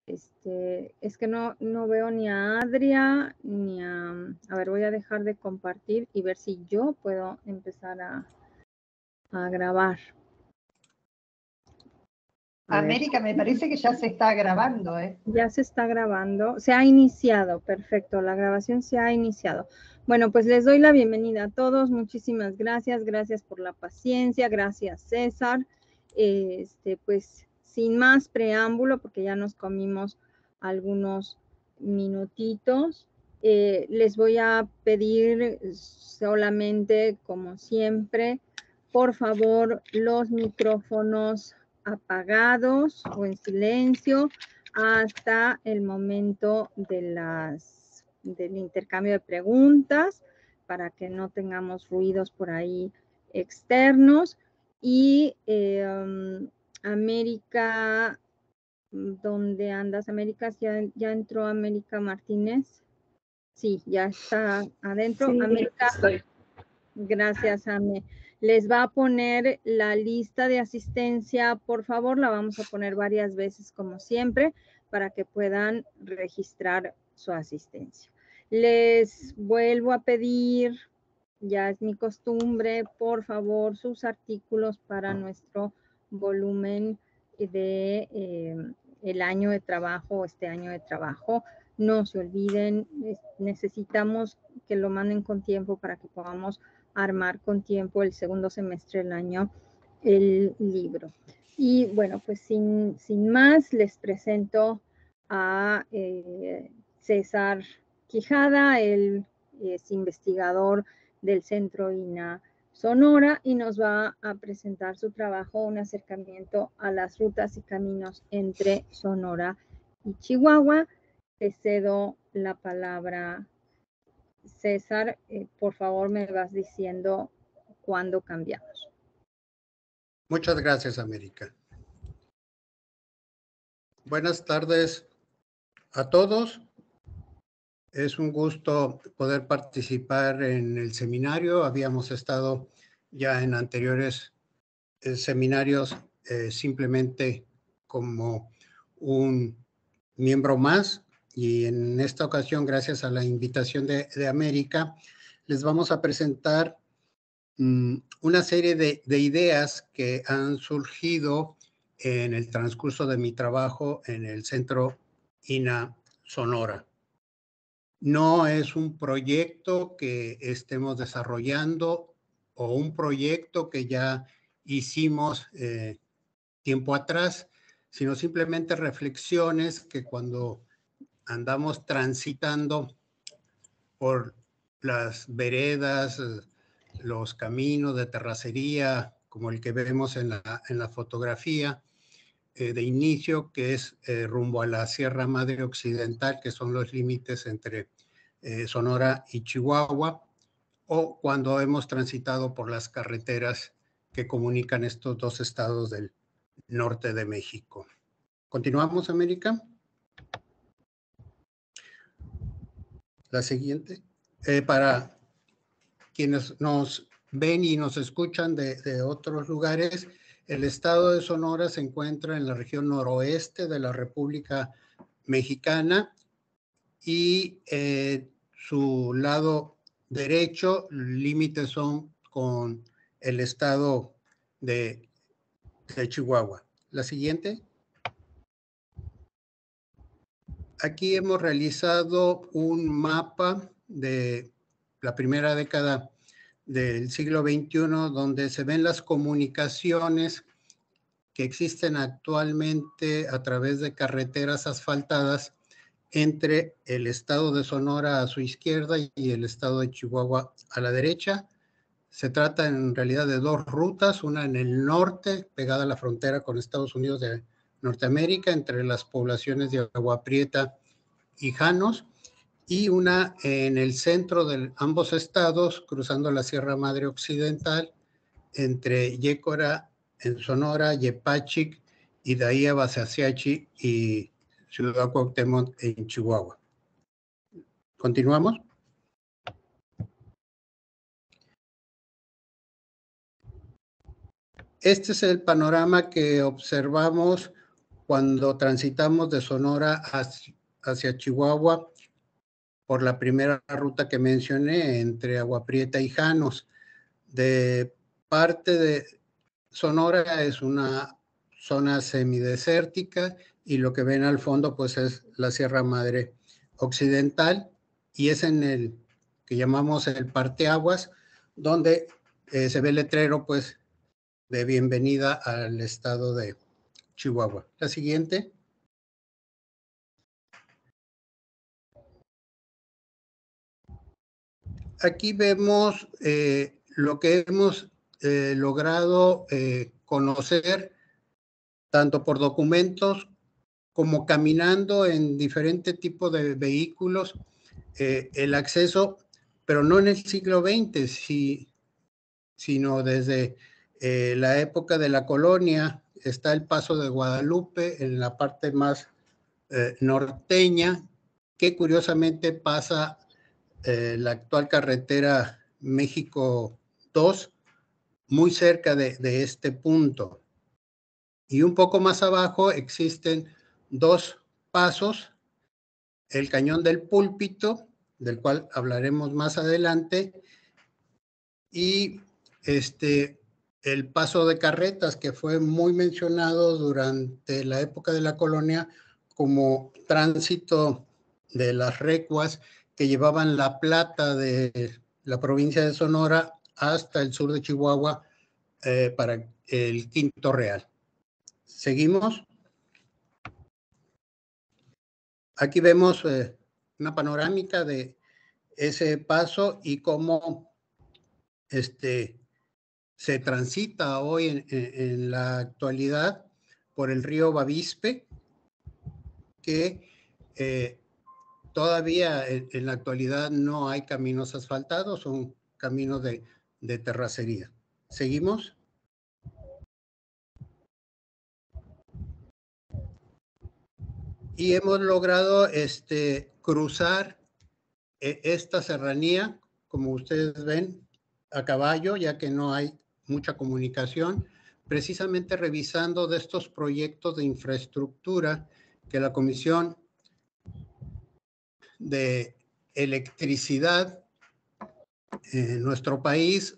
Es que no veo ni a Adria, ni a... A ver, voy a dejar de compartir y ver si yo puedo empezar a grabar. América, me parece que ya se está grabando, ¿eh? Ya se está grabando. Se ha iniciado, perfecto. La grabación se ha iniciado. Bueno, pues les doy la bienvenida a todos. Muchísimas gracias. Gracias por la paciencia. Gracias, César. Pues sin más preámbulo, porque ya nos comimos algunos minutitos, les voy a pedir solamente, como siempre, por favor, los micrófonos apagados o en silencio hasta el momento de del intercambio de preguntas, para que no tengamos ruidos por ahí externos. Y América, ¿dónde andas, América? ¿Ya entró América Martínez? Sí, ya está adentro. Sí, América, estoy. Gracias, Ame. Les va a poner la lista de asistencia, por favor, la vamos a poner varias veces como siempre, para que puedan registrar su asistencia. Les vuelvo a pedir, ya es mi costumbre, por favor, sus artículos para nuestro volumen de el año de trabajo, este año de trabajo. No se olviden, necesitamos que lo manden con tiempo para que podamos armar con tiempo el segundo semestre del año el libro. Y bueno, pues sin más, les presento a César Quijada. Él es investigador del Centro INAH Sonora y nos va a presentar su trabajo, un acercamiento a las rutas y caminos entre Sonora y Chihuahua. Te cedo la palabra, César. Por favor, me vas diciendo cuándo cambiamos. Muchas gracias, América. Buenas tardes a todos. Es un gusto poder participar en el seminario. Habíamos estado ya en anteriores seminarios simplemente como un miembro más, y en esta ocasión, gracias a la invitación de América, les vamos a presentar una serie de ideas que han surgido en el transcurso de mi trabajo en el Centro INAH Sonora. No es un proyecto que estemos desarrollando o un proyecto que ya hicimos tiempo atrás, sino simplemente reflexiones que cuando andamos transitando por las veredas, los caminos de terracería, como el que vemos en la fotografía de inicio, que es rumbo a la Sierra Madre Occidental, que son los límites entre Sonora y Chihuahua, o cuando hemos transitado por las carreteras que comunican estos dos estados del norte de México. ¿Continuamos, América? La siguiente. Para quienes nos ven y nos escuchan de otros lugares, el estado de Sonora se encuentra en la región noroeste de la República Mexicana y su lado derecho, límites son con el estado de Chihuahua. La siguiente. Aquí hemos realizado un mapa de la primera década del siglo XXI, donde se ven las comunicaciones que existen actualmente a través de carreteras asfaltadas entre el estado de Sonora a su izquierda y el estado de Chihuahua a la derecha. Se trata en realidad de dos rutas, una en el norte, pegada a la frontera con Estados Unidos de Norteamérica, entre las poblaciones de Agua Prieta y Janos, y una en el centro de ambos estados, cruzando la Sierra Madre Occidental, entre Yécora en Sonora, Yepachic, y de ahí a Basaciachi y Ciudad Cuauhtémoc en Chihuahua. ¿Continuamos? Este es el panorama que observamos cuando transitamos de Sonora hacia Chihuahua por la primera ruta que mencioné, entre Agua Prieta y Janos. De parte de Sonora es una zona semidesértica y lo que ven al fondo pues es la Sierra Madre Occidental y es en el que llamamos el parteaguas, donde se ve el letrero pues de bienvenida al estado de Chihuahua. La siguiente. Aquí vemos lo que hemos logrado conocer tanto por documentos como caminando en diferentes tipos de vehículos, el acceso, pero no en el siglo XX, sino desde la época de la colonia. Está el Paso de Guadalupe en la parte más norteña, que curiosamente pasa la actual carretera México 2, muy cerca de este punto. Y un poco más abajo existen dos pasos, el Cañón del Púlpito, del cual hablaremos más adelante, y el Paso de Carretas, que fue muy mencionado durante la época de la colonia como tránsito de las recuas que llevaban la plata de la provincia de Sonora hasta el sur de Chihuahua para el Quinto Real. Seguimos. Aquí vemos una panorámica de ese paso y cómo se transita hoy en la actualidad por el río Bavispe, que todavía en la actualidad no hay caminos asfaltados, son caminos de terracería. ¿Seguimos? Y hemos logrado cruzar esta serranía, como ustedes ven, a caballo, ya que no hay mucha comunicación, precisamente revisando de estos proyectos de infraestructura que la Comisión de Electricidad en nuestro país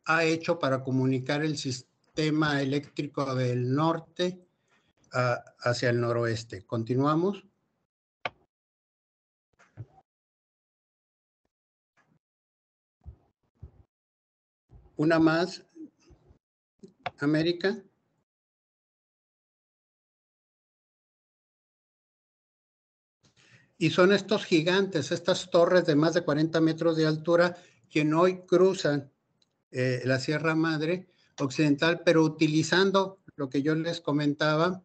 ha hecho para comunicar el sistema eléctrico del norte hacia el noroeste. Continuamos. Una más, América. Y son estos gigantes, estas torres de más de 40 metros de altura, que hoy cruzan la Sierra Madre Occidental, pero utilizando lo que yo les comentaba,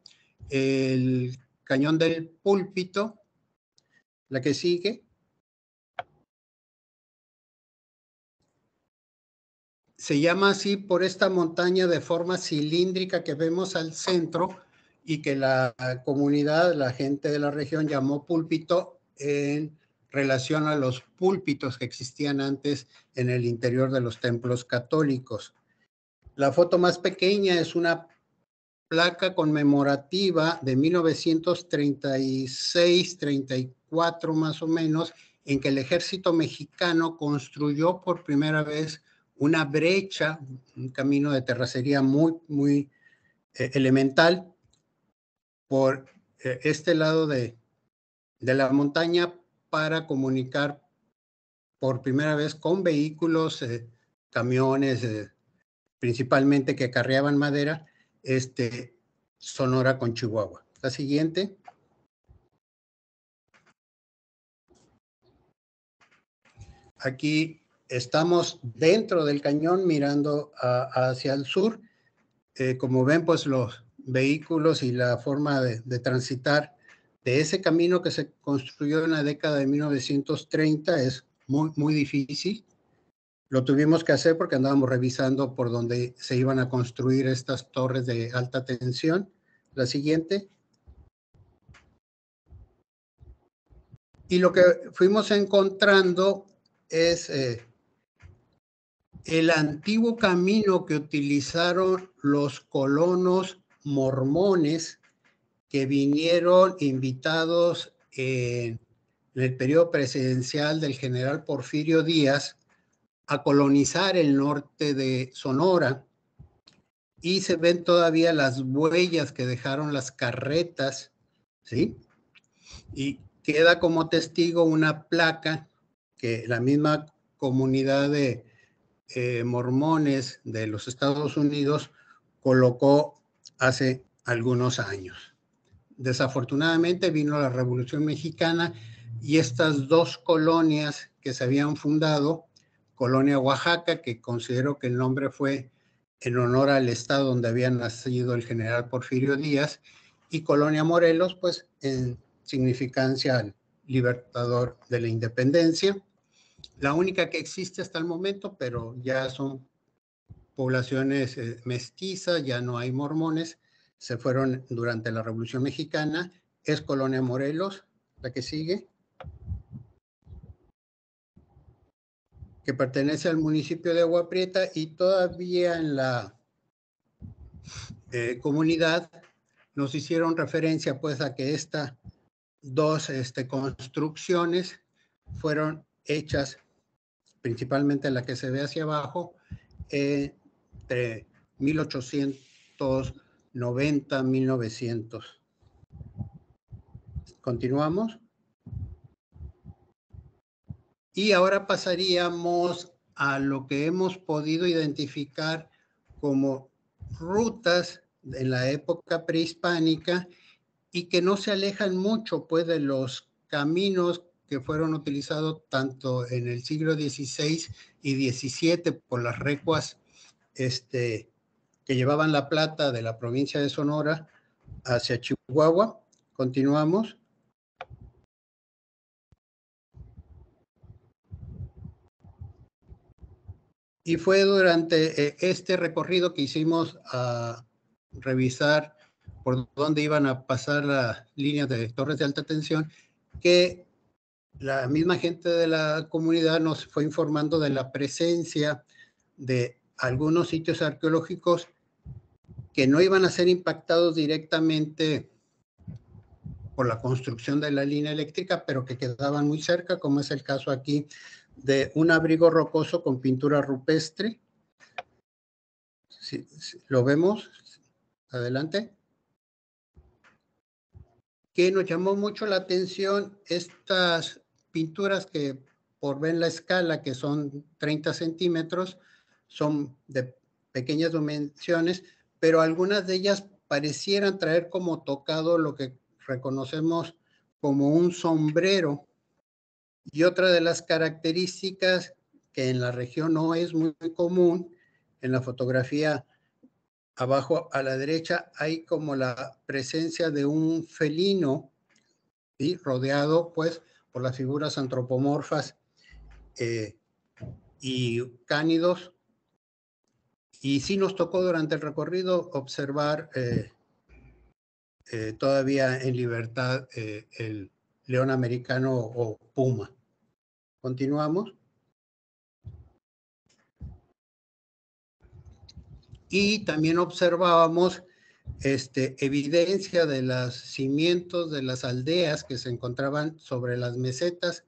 el Cañón del Púlpito, la que sigue. Se llama así por esta montaña de forma cilíndrica que vemos al centro y que la comunidad, la gente de la región llamó púlpito en relación a los púlpitos que existían antes en el interior de los templos católicos. La foto más pequeña es una placa conmemorativa de 1936-34 más o menos, en que el ejército mexicano construyó por primera vez una brecha, un camino de terracería muy elemental por este lado de la montaña para comunicar por primera vez con vehículos, camiones, principalmente que acarreaban madera, Sonora con Chihuahua. La siguiente. Aquí estamos dentro del cañón mirando hacia el sur. Como ven, pues los vehículos y la forma de transitar de ese camino que se construyó en la década de 1930 es muy difícil. Lo tuvimos que hacer porque andábamos revisando por dónde se iban a construir estas torres de alta tensión. La siguiente. Y lo que fuimos encontrando es el antiguo camino que utilizaron los colonos mormones que vinieron invitados en el periodo presidencial del general Porfirio Díaz a colonizar el norte de Sonora, y se ven todavía las huellas que dejaron las carretas, ¿sí? Y queda como testigo una placa que la misma comunidad de mormones de los Estados Unidos colocó hace algunos años. Desafortunadamente vino la Revolución Mexicana y estas dos colonias que se habían fundado, Colonia Oaxaca, que considero que el nombre fue en honor al estado donde había nacido el general Porfirio Díaz, y Colonia Morelos, pues en significancia al libertador de la independencia. La única que existe hasta el momento, pero ya son poblaciones mestizas, ya no hay mormones, se fueron durante la Revolución Mexicana, es Colonia Morelos, la que sigue, que pertenece al municipio de Agua Prieta, y todavía en la comunidad nos hicieron referencia pues a que estas dos construcciones fueron hechas, principalmente la que se ve hacia abajo, entre 1890 1900. Continuamos. Y ahora pasaríamos a lo que hemos podido identificar como rutas en la época prehispánica y que no se alejan mucho pues de los caminos que fueron utilizados tanto en el siglo XVI y XVII por las recuas que llevaban la plata de la provincia de Sonora hacia Chihuahua. Continuamos. Y fue durante este recorrido que hicimos a revisar por dónde iban a pasar las líneas de torres de alta tensión, que la misma gente de la comunidad nos fue informando de la presencia de algunos sitios arqueológicos que no iban a ser impactados directamente por la construcción de la línea eléctrica, pero que quedaban muy cerca, como es el caso aquí de un abrigo rocoso con pintura rupestre. Sí, lo vemos. Adelante. Que nos llamó mucho la atención estas pinturas que por ver la escala, que son 30 centímetros, son de pequeñas dimensiones, pero algunas de ellas parecieran traer como tocado lo que reconocemos como un sombrero. Y otra de las características que en la región no es muy común, en la fotografía abajo a la derecha hay como la presencia de un felino, ¿sí? Rodeado pues por las figuras antropomorfas y cánidos. Y sí nos tocó durante el recorrido observar todavía en libertad el león americano o puma. Continuamos. Y también observábamos evidencia de los cimientos de las aldeas que se encontraban sobre las mesetas.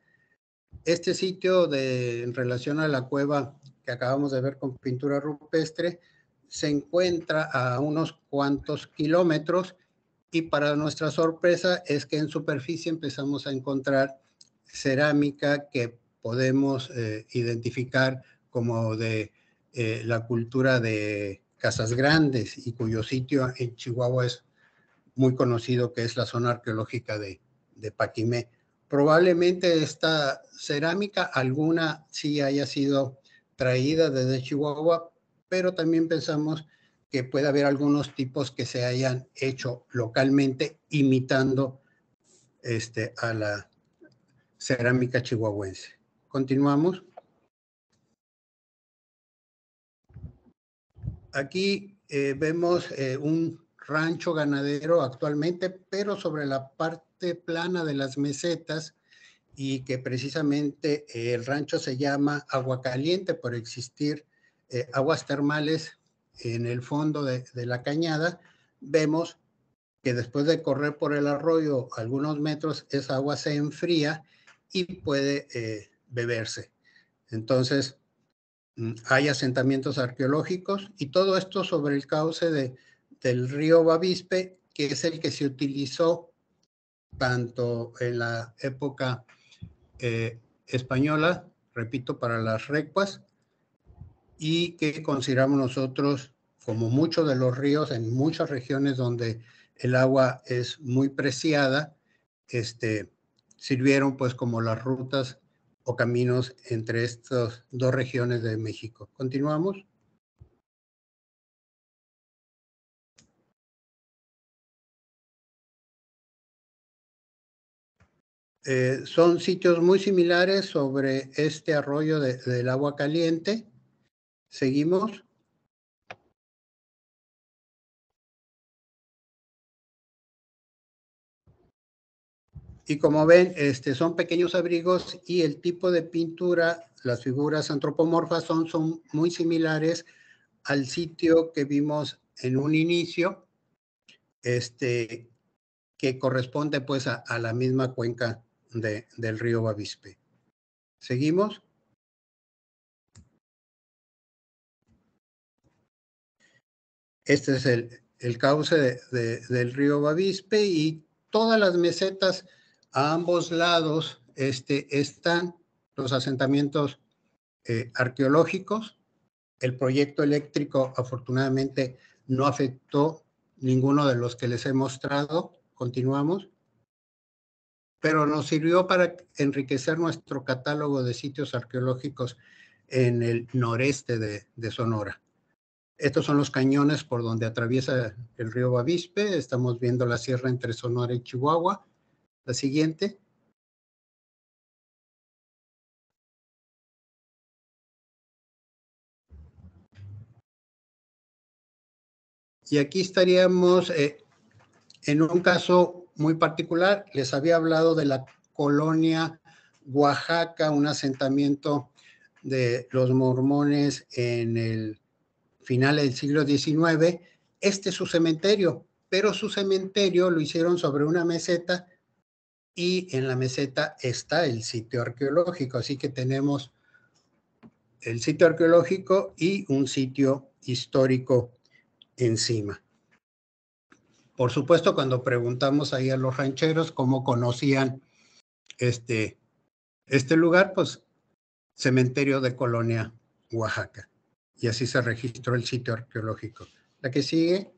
Este sitio en relación a la cueva que acabamos de ver con pintura rupestre se encuentra a unos cuantos kilómetros, y para nuestra sorpresa es que en superficie empezamos a encontrar cerámica que podemos identificar como de la cultura de Casas Grandes, y cuyo sitio en Chihuahua es muy conocido, que es la zona arqueológica de Paquimé. Probablemente esta cerámica, alguna sí haya sido traída desde Chihuahua, pero también pensamos que puede haber algunos tipos que se hayan hecho localmente imitando a la cerámica chihuahuense. Continuamos. Aquí vemos un rancho ganadero actualmente, pero sobre la parte plana de las mesetas, y que precisamente el rancho se llama Agua Caliente por existir aguas termales en el fondo de la cañada. Vemos que después de correr por el arroyo algunos metros, esa agua se enfría y puede beberse. Entonces, hay asentamientos arqueológicos y todo esto sobre el cauce del río Bavispe, que es el que se utilizó tanto en la época española, repito, para las recuas, y que consideramos nosotros, como muchos de los ríos en muchas regiones donde el agua es muy preciada, sirvieron pues como las rutas o caminos entre estas dos regiones de México. ¿Continuamos? Son sitios muy similares sobre este arroyo del agua caliente. Seguimos. Y como ven, son pequeños abrigos y el tipo de pintura, las figuras antropomorfas son muy similares al sitio que vimos en un inicio, que corresponde pues a la misma cuenca del río Bavispe. ¿Seguimos? Este es el cauce del río Bavispe y todas las mesetas a ambos lados están los asentamientos arqueológicos. El proyecto eléctrico afortunadamente no afectó ninguno de los que les he mostrado. Continuamos. Pero nos sirvió para enriquecer nuestro catálogo de sitios arqueológicos en el noreste de Sonora. Estos son los cañones por donde atraviesa el río Bavispe. Estamos viendo la sierra entre Sonora y Chihuahua. La siguiente. Y aquí estaríamos en un caso muy particular. Les había hablado de la colonia Oaxaca, un asentamiento de los mormones en el final del siglo XIX. Este es su cementerio, pero su cementerio lo hicieron sobre una meseta y en la meseta está el sitio arqueológico. Así que tenemos el sitio arqueológico y un sitio histórico encima. Por supuesto, cuando preguntamos ahí a los rancheros cómo conocían este lugar, pues cementerio de Colonia, Oaxaca. Y así se registró el sitio arqueológico. La que sigue.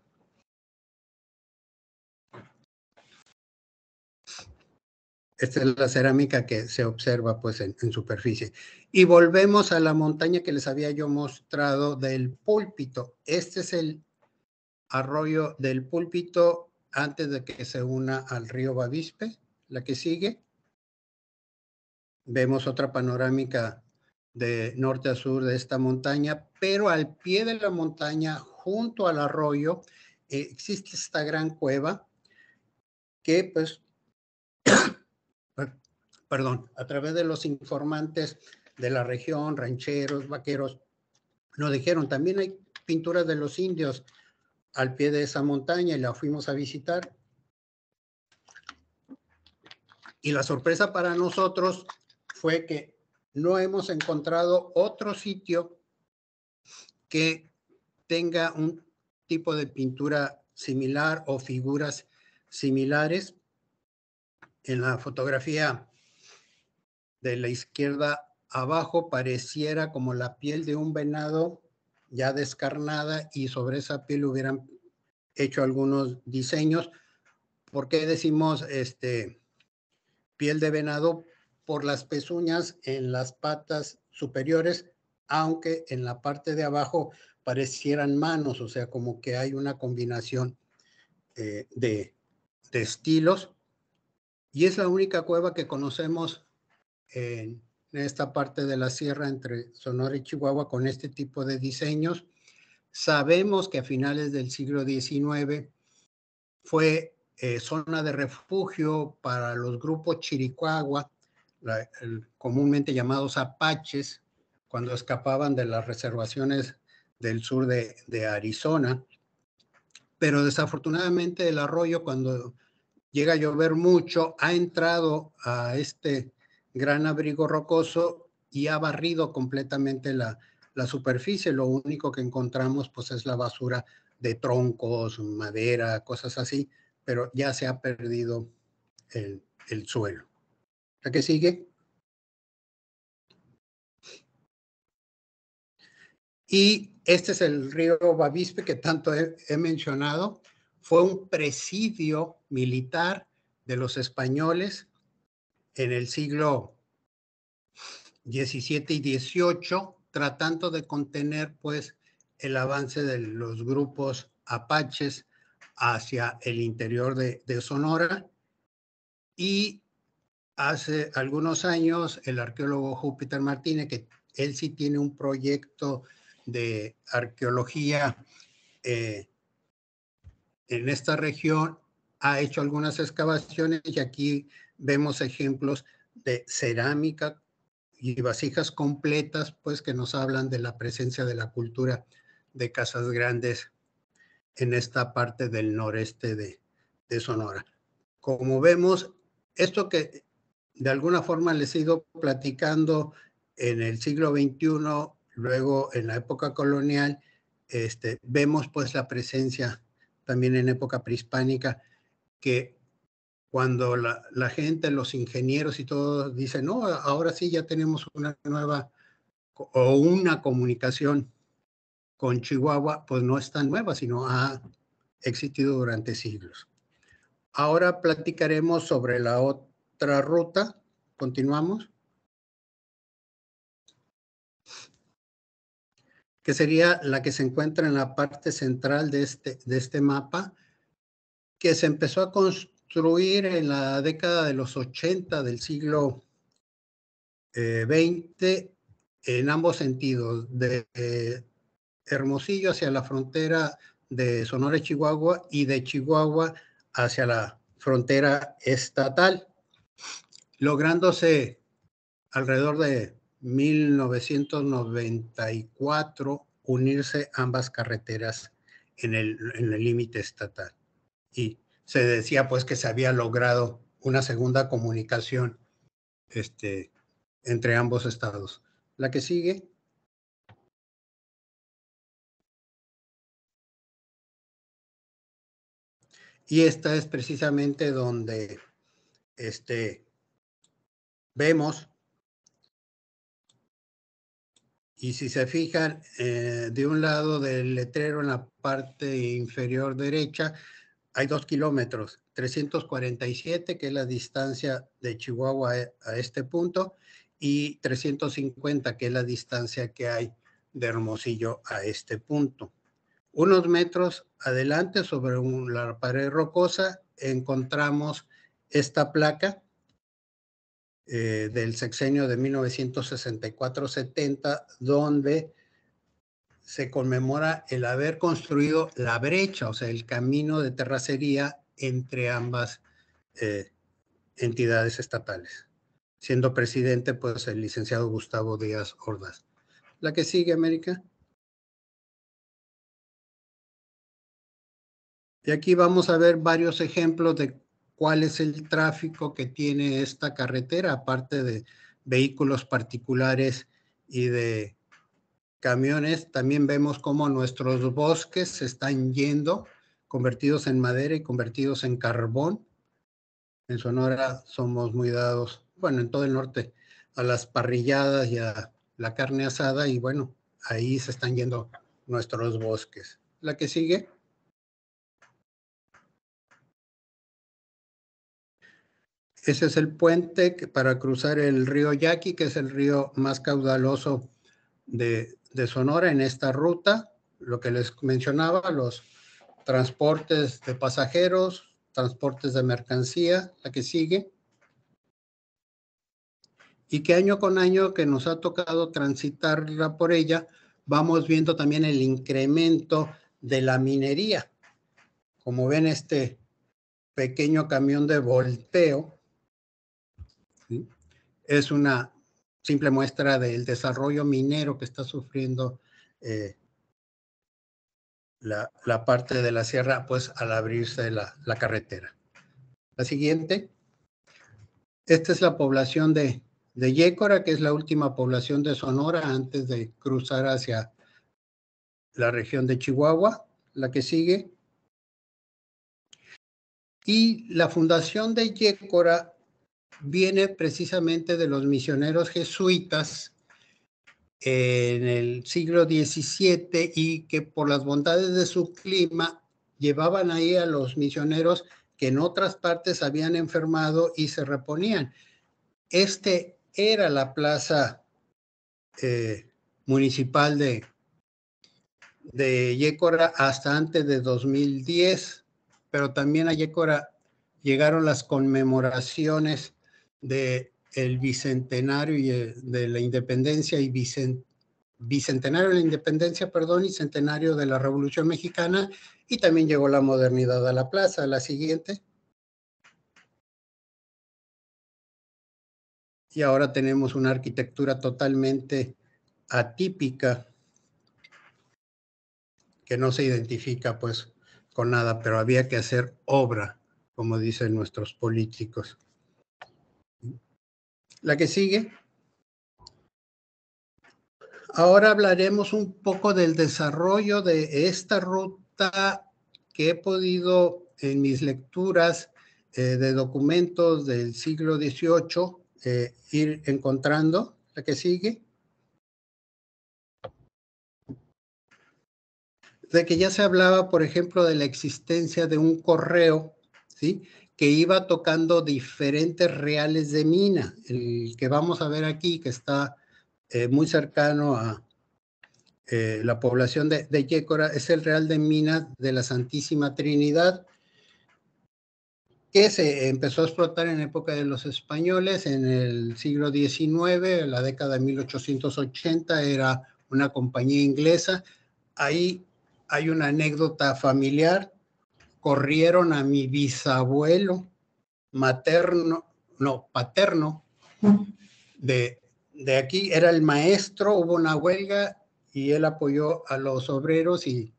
Esta es la cerámica que se observa pues en superficie. Y volvemos a la montaña que les había yo mostrado del Púlpito. Este es el arroyo del Púlpito antes de que se una al río Bavispe. La que sigue. Vemos otra panorámica de norte a sur de esta montaña, pero al pie de la montaña, junto al arroyo, existe esta gran cueva que pues a través de los informantes de la región, rancheros, vaqueros, nos dijeron, también hay pinturas de los indios al pie de esa montaña y la fuimos a visitar. Y la sorpresa para nosotros fue que no hemos encontrado otro sitio que tenga un tipo de pintura similar o figuras similares. En la fotografía de la izquierda abajo pareciera como la piel de un venado ya descarnada y sobre esa piel hubieran hecho algunos diseños. ¿Por qué decimos piel de venado? Por las pezuñas en las patas superiores, aunque en la parte de abajo parecieran manos, o sea, como que hay una combinación de estilos. Y es la única cueva que conocemos en esta parte de la sierra entre Sonora y Chihuahua con este tipo de diseños. Sabemos que a finales del siglo XIX fue zona de refugio para los grupos Chiricahua, comúnmente llamados apaches, cuando escapaban de las reservaciones del sur de Arizona. pero desafortunadamente el arroyo, cuando llega a llover mucho, ha entrado a este gran abrigo rocoso y ha barrido completamente la superficie. Lo único que encontramos pues es la basura de troncos, madera, cosas así, pero ya se ha perdido el suelo. ¿La que sigue? Y este es el río Bavispe que tanto he mencionado. Fue un presidio militar de los españoles en el siglo XVII y XVIII, tratando de contener pues el avance de los grupos apaches hacia el interior de Sonora. Y hace algunos años el arqueólogo Júpiter Martínez, que él sí tiene un proyecto de arqueología en esta región, ha hecho algunas excavaciones y aquí vemos ejemplos de cerámica y vasijas completas, pues que nos hablan de la presencia de la cultura de Casas Grandes en esta parte del noreste de Sonora. Como vemos, esto que de alguna forma les he ido platicando en el siglo XXI, luego en la época colonial, vemos pues la presencia también en época prehispánica, que cuando la gente, los ingenieros y todos dicen, no, ahora sí ya tenemos una nueva o una comunicación con Chihuahua, pues no es tan nueva, sino ha existido durante siglos. Ahora platicaremos sobre la otra ruta. Continuamos. Que sería la que se encuentra en la parte central de este mapa, que se empezó a construir en la década de los 80 del siglo XX en ambos sentidos, de Hermosillo hacia la frontera de Sonora y Chihuahua y de Chihuahua hacia la frontera estatal, lográndose alrededor de 1994 unirse ambas carreteras en el límite estatal. Y se decía pues que se había logrado una segunda comunicación entre ambos estados. La que sigue. Y esta es precisamente donde vemos, y si se fijan, de un lado del letrero en la parte inferior derecha, hay 2 kilómetros, 347, que es la distancia de Chihuahua a este punto, y 350, que es la distancia que hay de Hermosillo a este punto. Unos metros adelante, sobre la pared rocosa, encontramos esta placa del sexenio de 1964-70, donde se conmemora el haber construido la brecha, o sea, el camino de terracería entre ambas entidades estatales, siendo presidente pues el licenciado Gustavo Díaz Ordaz. La que sigue, América. Y aquí vamos a ver varios ejemplos de cuál es el tráfico que tiene esta carretera, aparte de vehículos particulares y de camiones. También vemos cómo nuestros bosques se están yendo, convertidos en madera y convertidos en carbón. En Sonora somos muy dados, bueno, en todo el norte, a las parrilladas y a la carne asada, y bueno, ahí se están yendo nuestros bosques. La que sigue. Ese es el puente para cruzar el río Yaqui, que es el río más caudaloso de Sonora en esta ruta. Lo que les mencionaba, los transportes de pasajeros, transportes de mercancía, la que sigue. Y que año con año que nos ha tocado transitarla por ella, vamos viendo también el incremento de la minería. Como ven, este pequeño camión de volteo, ¿sí?, es una simple muestra del desarrollo minero que está sufriendo la parte de la sierra, pues al abrirse la carretera. La siguiente. Esta es la población de Yécora, que es la última población de Sonora antes de cruzar hacia la región de Chihuahua. La que sigue. Y la fundación de Yécora viene precisamente de los misioneros jesuitas en el siglo XVII y que por las bondades de su clima llevaban ahí a los misioneros que en otras partes habían enfermado y se reponían. Este era la plaza municipal de Yécora hasta antes de 2010, pero también a Yécora llegaron las conmemoraciones del bicentenario y de la independencia y bicentenario de la independencia, perdón, y centenario de la Revolución Mexicana, y también llegó la modernidad a la plaza. La siguiente. Y ahora tenemos una arquitectura totalmente atípica que no se identifica pues con nada, pero había que hacer obra, como dicen nuestros políticos. La que sigue. Ahora hablaremos un poco del desarrollo de esta ruta que he podido en mis lecturas de documentos del siglo XVIII ir encontrando. La que sigue. De que ya se hablaba, por ejemplo, de la existencia de un correo, ¿sí?, que iba tocando diferentes reales de mina. El que vamos a ver aquí, que está muy cercano a la población de Yécora, es el Real de Minas de la Santísima Trinidad, que se empezó a explotar en época de los españoles en el siglo XIX, la década de 1880, era una compañía inglesa. Ahí hay una anécdota familiar. Corrieron a mi bisabuelo paterno, de aquí, era el maestro, hubo una huelga y él apoyó a los obreros y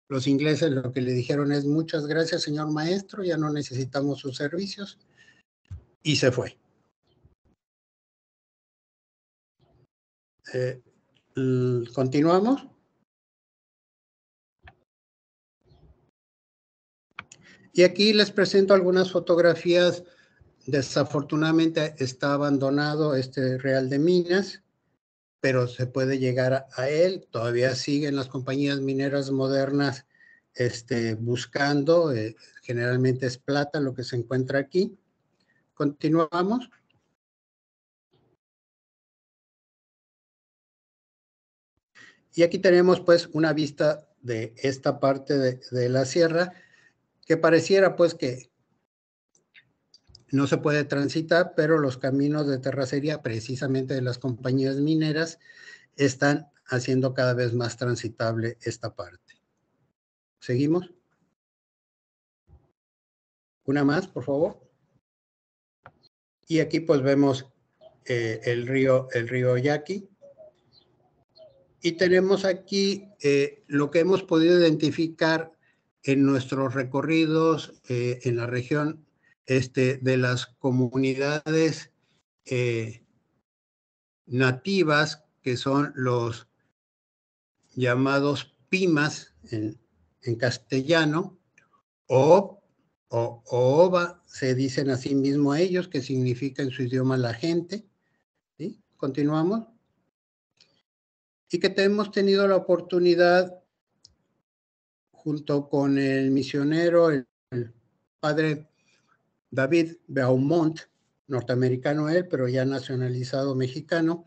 los ingleses lo que le dijeron es: muchas gracias, señor maestro, ya no necesitamos sus servicios, y se fue. Continuamos. Y aquí les presento algunas fotografías. Desafortunadamente está abandonado este Real de Minas, pero se puede llegar a él. Todavía siguen las compañías mineras modernas buscando. Generalmente es plata lo que se encuentra aquí. Continuamos. Y aquí tenemos pues una vista de esta parte de la sierra que pareciera pues que no se puede transitar, pero los caminos de terracería precisamente de las compañías mineras están haciendo cada vez más transitable esta parte. ¿Seguimos? Una más, por favor. Y aquí pues vemos el río Yaqui. Y tenemos aquí lo que hemos podido identificar en nuestros recorridos en la región de las comunidades nativas, que son los llamados pimas en castellano, o ova, se dicen así mismo a ellos, que significa en su idioma la gente. ¿Sí? Continuamos. Y que hemos tenido la oportunidad, junto con el misionero, el padre David Beaumont, norteamericano él, pero ya nacionalizado mexicano,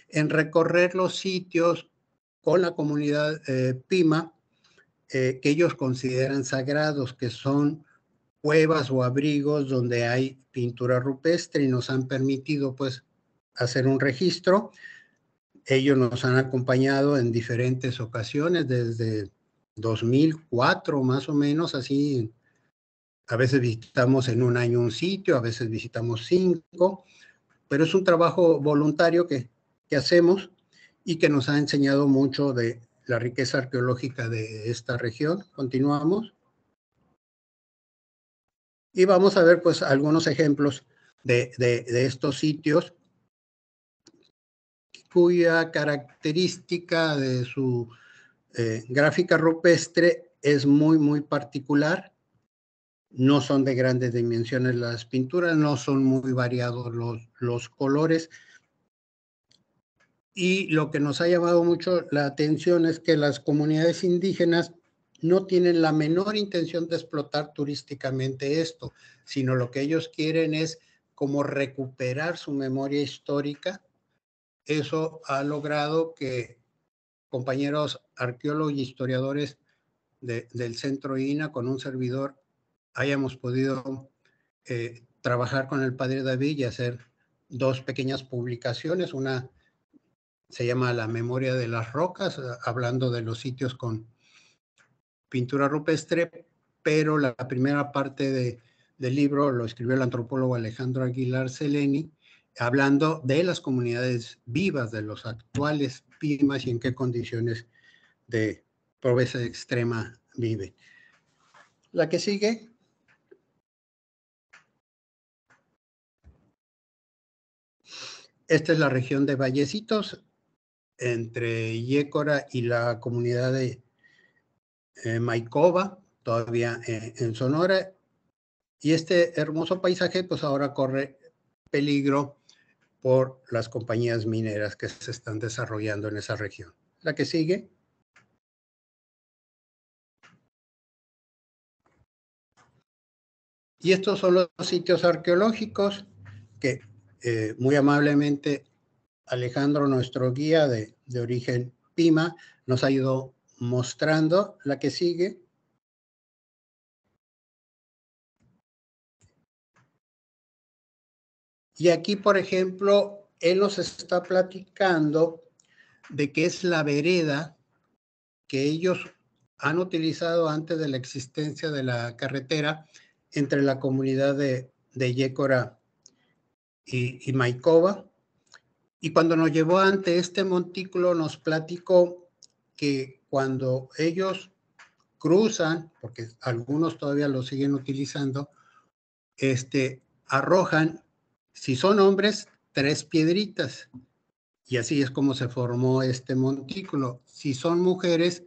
en recorrer los sitios con la comunidad Pima, que ellos consideran sagrados, que son cuevas o abrigos donde hay pintura rupestre, y nos han permitido pues hacer un registro. Ellos nos han acompañado en diferentes ocasiones, desde 2004 más o menos, así. A veces visitamos en un año un sitio, a veces visitamos 5, pero es un trabajo voluntario que hacemos y que nos ha enseñado mucho de la riqueza arqueológica de esta región. Continuamos. Y vamos a ver pues algunos ejemplos de estos sitios cuya característica de su gráfica rupestre es muy particular. No son de grandes dimensiones las pinturas, no son muy variados los colores. Y lo que nos ha llamado mucho la atención es que las comunidades indígenas no tienen la menor intención de explotar turísticamente esto, sino lo que ellos quieren es como recuperar su memoria histórica. Eso ha logrado que compañeros arqueólogos y historiadores del Centro INAH con un servidor hayamos podido trabajar con el padre David y hacer dos pequeñas publicaciones. Una se llama La memoria de las rocas, hablando de los sitios con pintura rupestre, pero la primera parte del libro lo escribió el antropólogo Alejandro Aguilar Seleni, hablando de las comunidades vivas, de los actuales pimas y en qué condiciones de pobreza extrema viven. La que sigue. Esta es la región de Vallecitos, entre Yécora y la comunidad de Maicova, todavía en Sonora. Y este hermoso paisaje, pues ahora corre peligro por las compañías mineras que se están desarrollando en esa región. La que sigue. Y estos son los sitios arqueológicos que muy amablemente Alejandro, nuestro guía de origen Pima, nos ha ido mostrando. La que sigue. Y aquí, por ejemplo, él nos está platicando de qué es la vereda que ellos han utilizado antes de la existencia de la carretera entre la comunidad de Yécora y Maicova. Y cuando nos llevó ante este montículo, nos platicó que cuando ellos cruzan, porque algunos todavía lo siguen utilizando, arrojan, si son hombres, 3 piedritas. Y así es como se formó este montículo. Si son mujeres,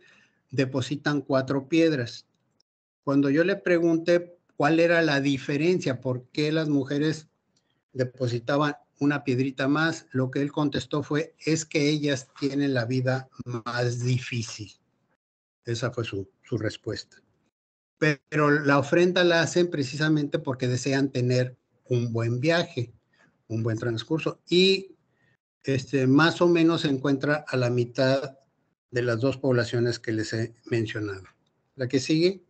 depositan 4 piedras. Cuando yo le pregunté cuál era la diferencia, por qué las mujeres depositaban una piedrita más, lo que él contestó fue, es que ellas tienen la vida más difícil. Esa fue su respuesta. Pero la ofrenda la hacen precisamente porque desean tener un buen viaje, un buen transcurso. Y más o menos se encuentra a la mitad de las dos poblaciones que les he mencionado. La que sigue.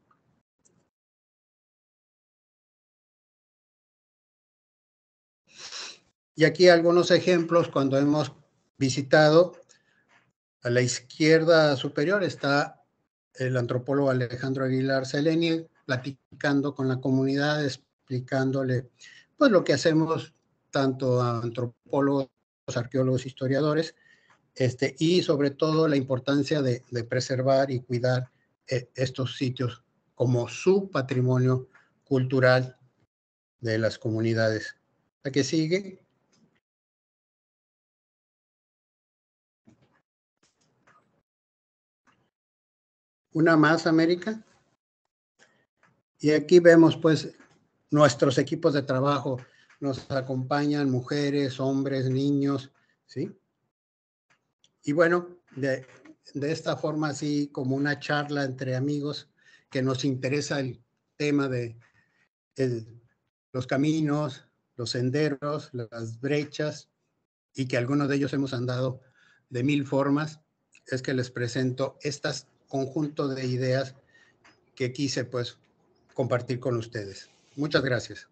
Y aquí algunos ejemplos cuando hemos visitado. A la izquierda superior está el antropólogo Alejandro Aguilar Seleni platicando con la comunidad, explicándole pues lo que hacemos tanto a antropólogos, arqueólogos, historiadores, y sobre todo la importancia de preservar y cuidar estos sitios como su patrimonio cultural de las comunidades. La que sigue. Una más, América. Y aquí vemos pues nuestros equipos de trabajo. Nos acompañan mujeres, hombres, niños, ¿sí? Y bueno, de esta forma, así como una charla entre amigos que nos interesa el tema de los caminos, los senderos, las brechas, y que algunos de ellos hemos andado de 1000 formas, es que les presento estas conjunto de ideas que quise pues compartir con ustedes. Muchas gracias.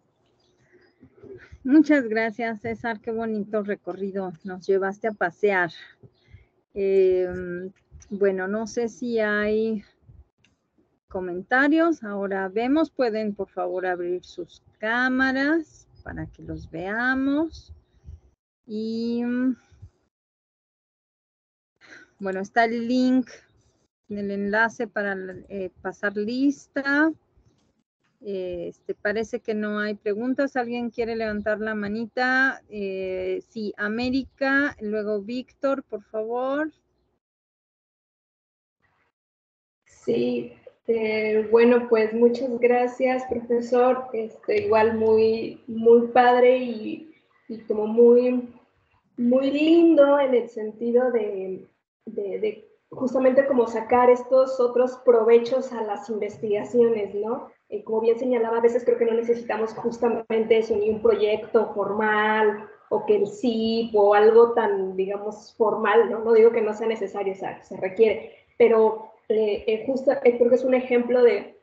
Muchas gracias, César. Qué bonito recorrido nos llevaste a pasear. Bueno, no sé si hay comentarios. Ahora vemos. Pueden, por favor, abrir sus cámaras para que los veamos. Y bueno, está el link el enlace para pasar lista. Parece que no hay preguntas. ¿Alguien quiere levantar la manita? Sí, América, luego Víctor, por favor. Sí, bueno, pues muchas gracias, profesor. Igual muy padre y como muy lindo en el sentido de justamente como sacar estos otros provechos a las investigaciones, ¿no? Como bien señalaba, a veces creo que no necesitamos justamente eso, ni un proyecto formal o que el CIP o algo tan, digamos, formal, ¿no? No digo que no sea necesario, o sea, se requiere, pero justo creo que es un ejemplo de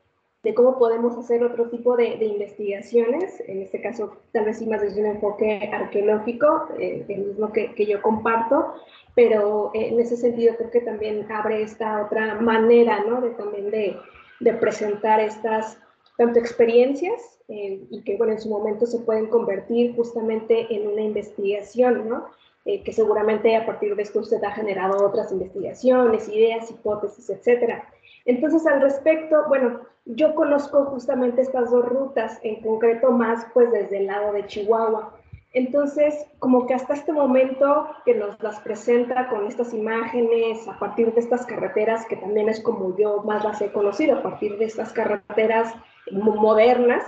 cómo podemos hacer otro tipo de investigaciones, en este caso tal vez sí más desde un enfoque arqueológico, el mismo que yo comparto, pero en ese sentido creo que también abre esta otra manera, ¿no? También de presentar estas tanto experiencias y que, bueno, en su momento se pueden convertir justamente en una investigación, ¿no? Que seguramente a partir de esto usted ha generado otras investigaciones, ideas, hipótesis, etcétera. Entonces, al respecto, bueno, yo conozco justamente estas dos rutas, en concreto más pues desde el lado de Chihuahua. Entonces, como que hasta este momento que nos las presenta con estas imágenes, a partir de estas carreteras, que también es como yo más las he conocido, a partir de estas carreteras modernas,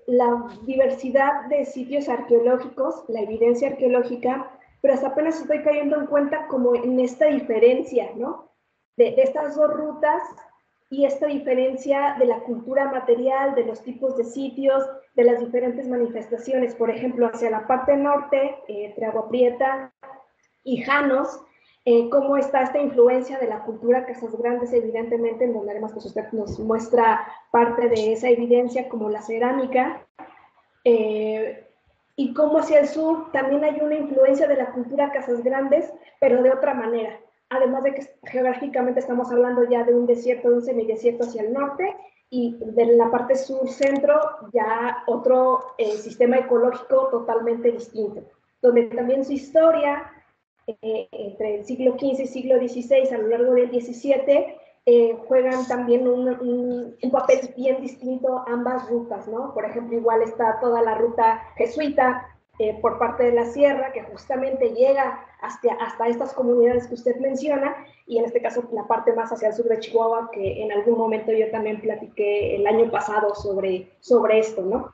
la diversidad de sitios arqueológicos, la evidencia arqueológica, pero hasta apenas estoy cayendo en cuenta como en esta diferencia, ¿no? De estas dos rutas y esta diferencia de la cultura material, de los tipos de sitios, de las diferentes manifestaciones. Por ejemplo, hacia la parte norte, entre Agua Prieta y Janos, cómo está esta influencia de la cultura Casas Grandes, evidentemente, en donde además pues usted nos muestra parte de esa evidencia como la cerámica, y cómo hacia el sur también hay una influencia de la cultura Casas Grandes, pero de otra manera. Además de que geográficamente estamos hablando ya de un desierto, de un semidesierto hacia el norte, y de la parte sur-centro ya otro sistema ecológico totalmente distinto, donde también su historia entre el siglo XV y siglo XVI, a lo largo del XVII, juegan también un papel bien distinto ambas rutas, ¿no? Por ejemplo, igual está toda la ruta jesuita por parte de la sierra, que justamente llega hasta estas comunidades que usted menciona, y en este caso la parte más hacia el sur de Chihuahua, que en algún momento yo también platiqué el año pasado sobre esto, ¿no?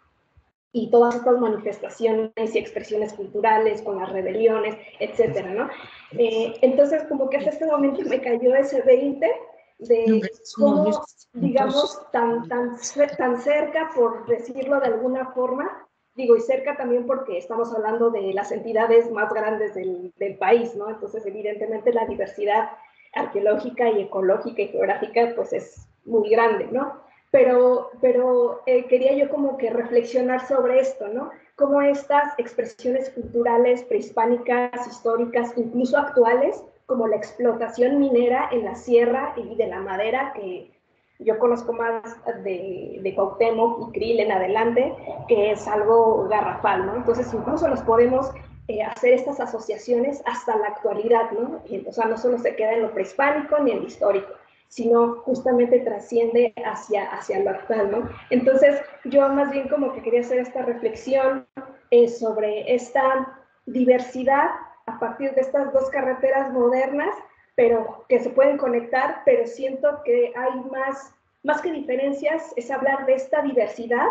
Y todas estas manifestaciones y expresiones culturales con las rebeliones, etcétera, ¿no? Entonces, como que hasta este momento me cayó ese 20 de cómo, digamos, tan cerca, por decirlo de alguna forma, digo, y cerca también porque estamos hablando de las entidades más grandes del país, ¿no? Entonces, evidentemente, la diversidad arqueológica y ecológica y geográfica, pues es muy grande, ¿no? Pero quería yo como que reflexionar sobre esto, ¿no? Cómo estas expresiones culturales prehispánicas, históricas, incluso actuales, como la explotación minera en la sierra y de la madera, que yo conozco más de Cuauhtémoc y Krill en adelante, que es algo garrafal, ¿no? Entonces incluso nos podemos hacer estas asociaciones hasta la actualidad, ¿no? Y, o sea, no solo se queda en lo prehispánico ni en lo histórico, sino justamente trasciende hacia lo actual, ¿no? Entonces, yo más bien como que quería hacer esta reflexión sobre esta diversidad a partir de estas dos carreteras modernas, pero que se pueden conectar, pero siento que hay más que diferencias, es hablar de esta diversidad,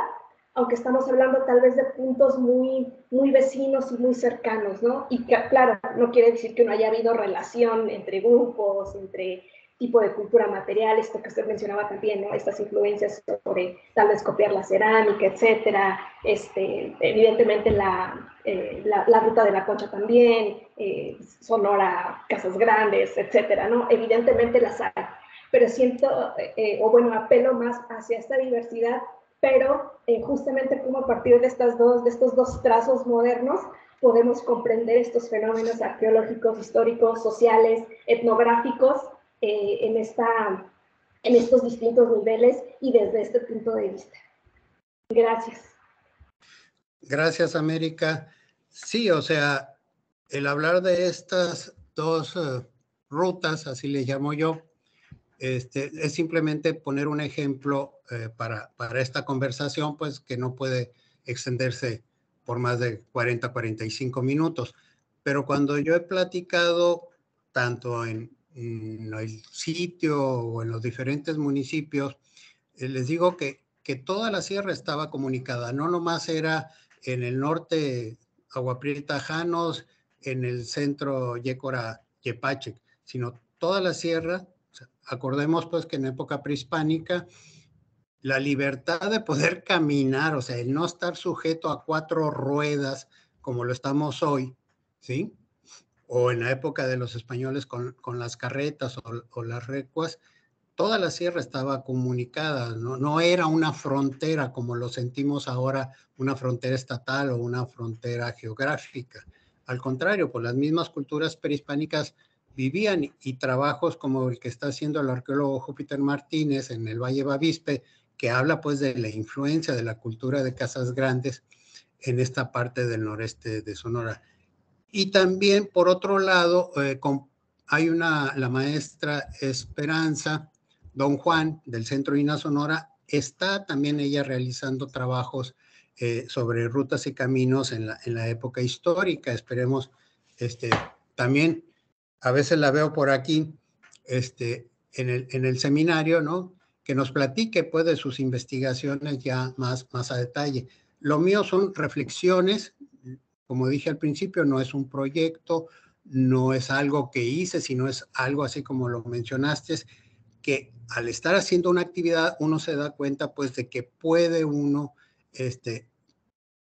aunque estamos hablando tal vez de puntos muy vecinos y muy cercanos, ¿no? Y que, claro, no quiere decir que no haya habido relación entre grupos, entre tipo de cultura material, esto que usted mencionaba también, ¿no? Estas influencias sobre tal vez copiar la cerámica, etcétera, evidentemente la ruta de la Concha también, Sonora, Casas Grandes, etcétera, ¿no? Evidentemente las hay, pero siento, o bueno, apelo más hacia esta diversidad, pero justamente como a partir de estos dos trazos modernos podemos comprender estos fenómenos arqueológicos, históricos, sociales, etnográficos, en estos distintos niveles y desde este punto de vista. Gracias. Gracias, América. Sí, o sea, el hablar de estas dos rutas, así les llamo yo, es simplemente poner un ejemplo para esta conversación, pues que no puede extenderse por más de 40, 45 minutos. Pero cuando yo he platicado tanto en el sitio o en los diferentes municipios, les digo que toda la sierra estaba comunicada, no nomás era en el norte Agua Prieta Janos, en el centro Yécora Yepáchec, sino toda la sierra. O sea, acordemos pues que en época prehispánica la libertad de poder caminar, o sea, el no estar sujeto a 4 ruedas como lo estamos hoy, ¿sí? O en la época de los españoles con las carretas o las recuas, toda la sierra estaba comunicada, no era una frontera como lo sentimos ahora, una frontera estatal o una frontera geográfica. Al contrario, pues las mismas culturas prehispánicas vivían, y trabajos como el que está haciendo el arqueólogo Júpiter Martínez en el Valle Bavispe, que habla pues de la influencia de la cultura de Casas Grandes en esta parte del noreste de Sonora. Y también, por otro lado, hay la maestra Esperanza Don Juan del Centro INA Sonora, está también ella realizando trabajos sobre rutas y caminos en la época histórica. Esperemos, también a veces la veo por aquí, en el seminario, ¿no? Que nos platique pues de sus investigaciones ya más a detalle. Lo mío son reflexiones. Como dije al principio, no es un proyecto, no es algo que hice, sino es algo así como lo mencionaste, que al estar haciendo una actividad uno se da cuenta pues de que puede uno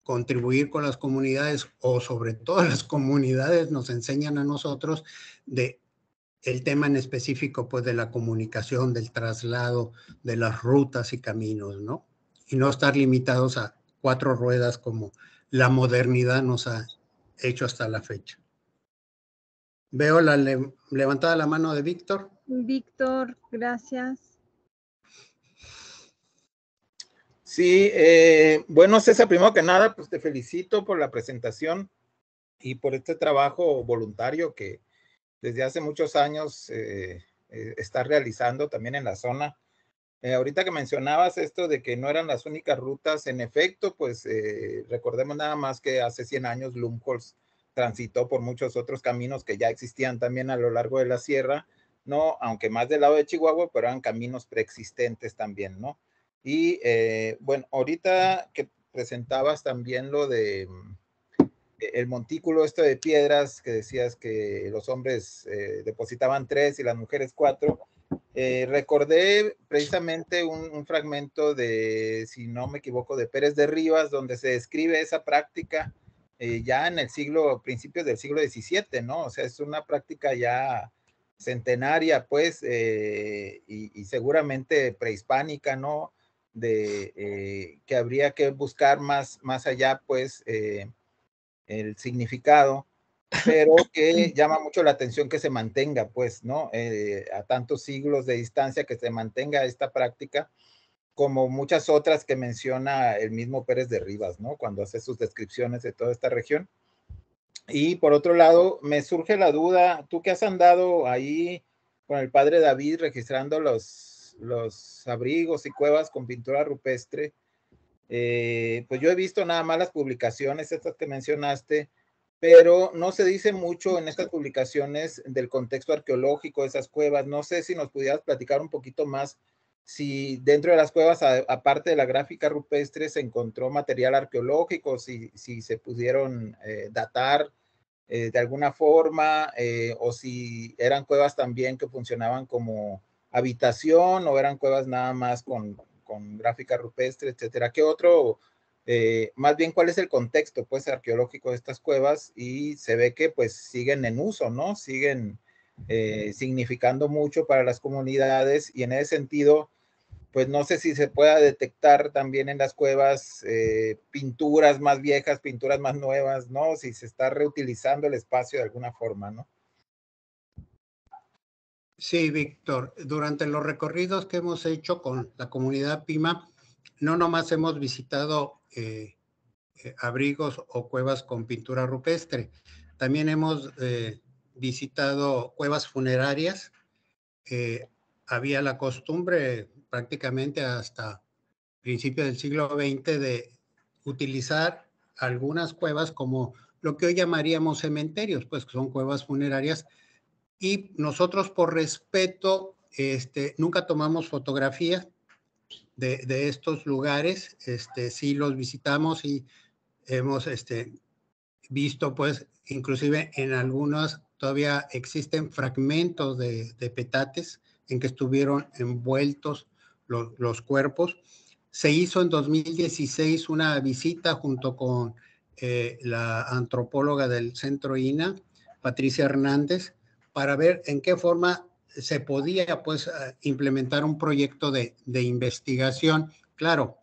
contribuir con las comunidades, o sobre todo las comunidades nos enseñan a nosotros de el tema en específico pues de la comunicación, del traslado, de las rutas y caminos, ¿no? Y no estar limitados a 4 ruedas como la modernidad nos ha hecho hasta la fecha. Veo levantada la mano de Víctor. Víctor, gracias. Sí, bueno, César, primero que nada, pues te felicito por la presentación y por este trabajo voluntario que desde hace muchos años estás realizando también en la zona. Ahorita que mencionabas esto de que no eran las únicas rutas, en efecto, pues recordemos nada más que hace 100 años Lumholtz transitó por muchos otros caminos que ya existían también a lo largo de la sierra, ¿no? Aunque más del lado de Chihuahua, pero eran caminos preexistentes también, ¿no? Y bueno, ahorita que presentabas también lo de el montículo de piedras, que decías que los hombres depositaban 3 y las mujeres 4, recordé precisamente un fragmento de, si no me equivoco, de Pérez de Rivas, donde se describe esa práctica ya en el principios del siglo XVII, ¿no? O sea, es una práctica ya centenaria, pues, y seguramente prehispánica, ¿no? Que habría que buscar más allá, pues, el significado, pero que llama mucho la atención que se mantenga, pues, ¿no? A tantos siglos de distancia, que se mantenga esta práctica, como muchas otras que menciona el mismo Pérez de Rivas, ¿no? Cuando hace sus descripciones de toda esta región. Y por otro lado, me surge la duda, tú que has andado ahí con el padre David registrando los abrigos y cuevas con pintura rupestre, pues yo he visto nada más las publicaciones estas que mencionaste, pero no se dice mucho en estas publicaciones del contexto arqueológico de esas cuevas. No sé si nos pudieras platicar un poquito más, si dentro de las cuevas, aparte de la gráfica rupestre, se encontró material arqueológico, si se pudieron datar de alguna forma, o si eran cuevas también que funcionaban como habitación, o eran cuevas nada más con gráfica rupestre, etcétera. ¿Qué otro, más bien cuál es el contexto pues arqueológico de estas cuevas? Y se ve que pues siguen en uso, ¿no? Siguen significando mucho para las comunidades, y en ese sentido, pues no sé si se pueda detectar también en las cuevas pinturas más viejas, pinturas más nuevas, ¿no? Si se está reutilizando el espacio de alguna forma, ¿no? Sí, Víctor, durante los recorridos que hemos hecho con la comunidad Pima, no nomás hemos visitado abrigos o cuevas con pintura rupestre, también hemos visitado cuevas funerarias. había la costumbre prácticamente hasta principios del siglo XX de utilizar algunas cuevas como lo que hoy llamaríamos cementerios, pues que son cuevas funerarias, y nosotros por respeto nunca tomamos fotografías de estos lugares, sí los visitamos y hemos visto, pues, inclusive en algunos todavía existen fragmentos de petates en que estuvieron envueltos los cuerpos. Se hizo en 2016 una visita junto con la antropóloga del Centro INA, Patricia Hernández, para ver en qué forma se podía, pues, implementar un proyecto de investigación, claro,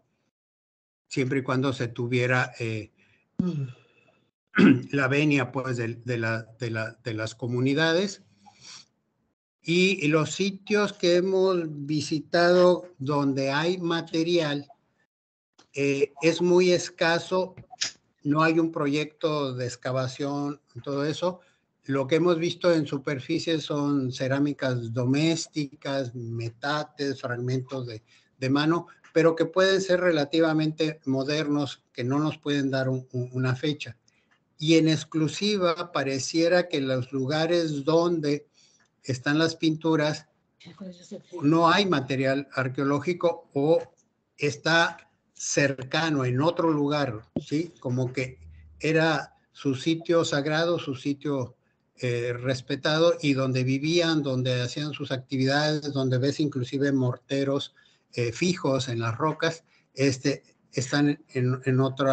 siempre y cuando se tuviera la venia, pues, de las comunidades. Y los sitios que hemos visitado donde hay material es muy escaso, no hay un proyecto de excavación, todo eso. Lo que hemos visto en superficie son cerámicas domésticas, metates, fragmentos de mano, pero que pueden ser relativamente modernos, que no nos pueden dar una fecha. Y en exclusiva pareciera que los lugares donde están las pinturas no hay material arqueológico o está cercano en otro lugar, ¿sí? Como que era su sitio sagrado, su sitio respetado, y donde vivían, donde hacían sus actividades, donde ves inclusive morteros fijos en las rocas, están en otro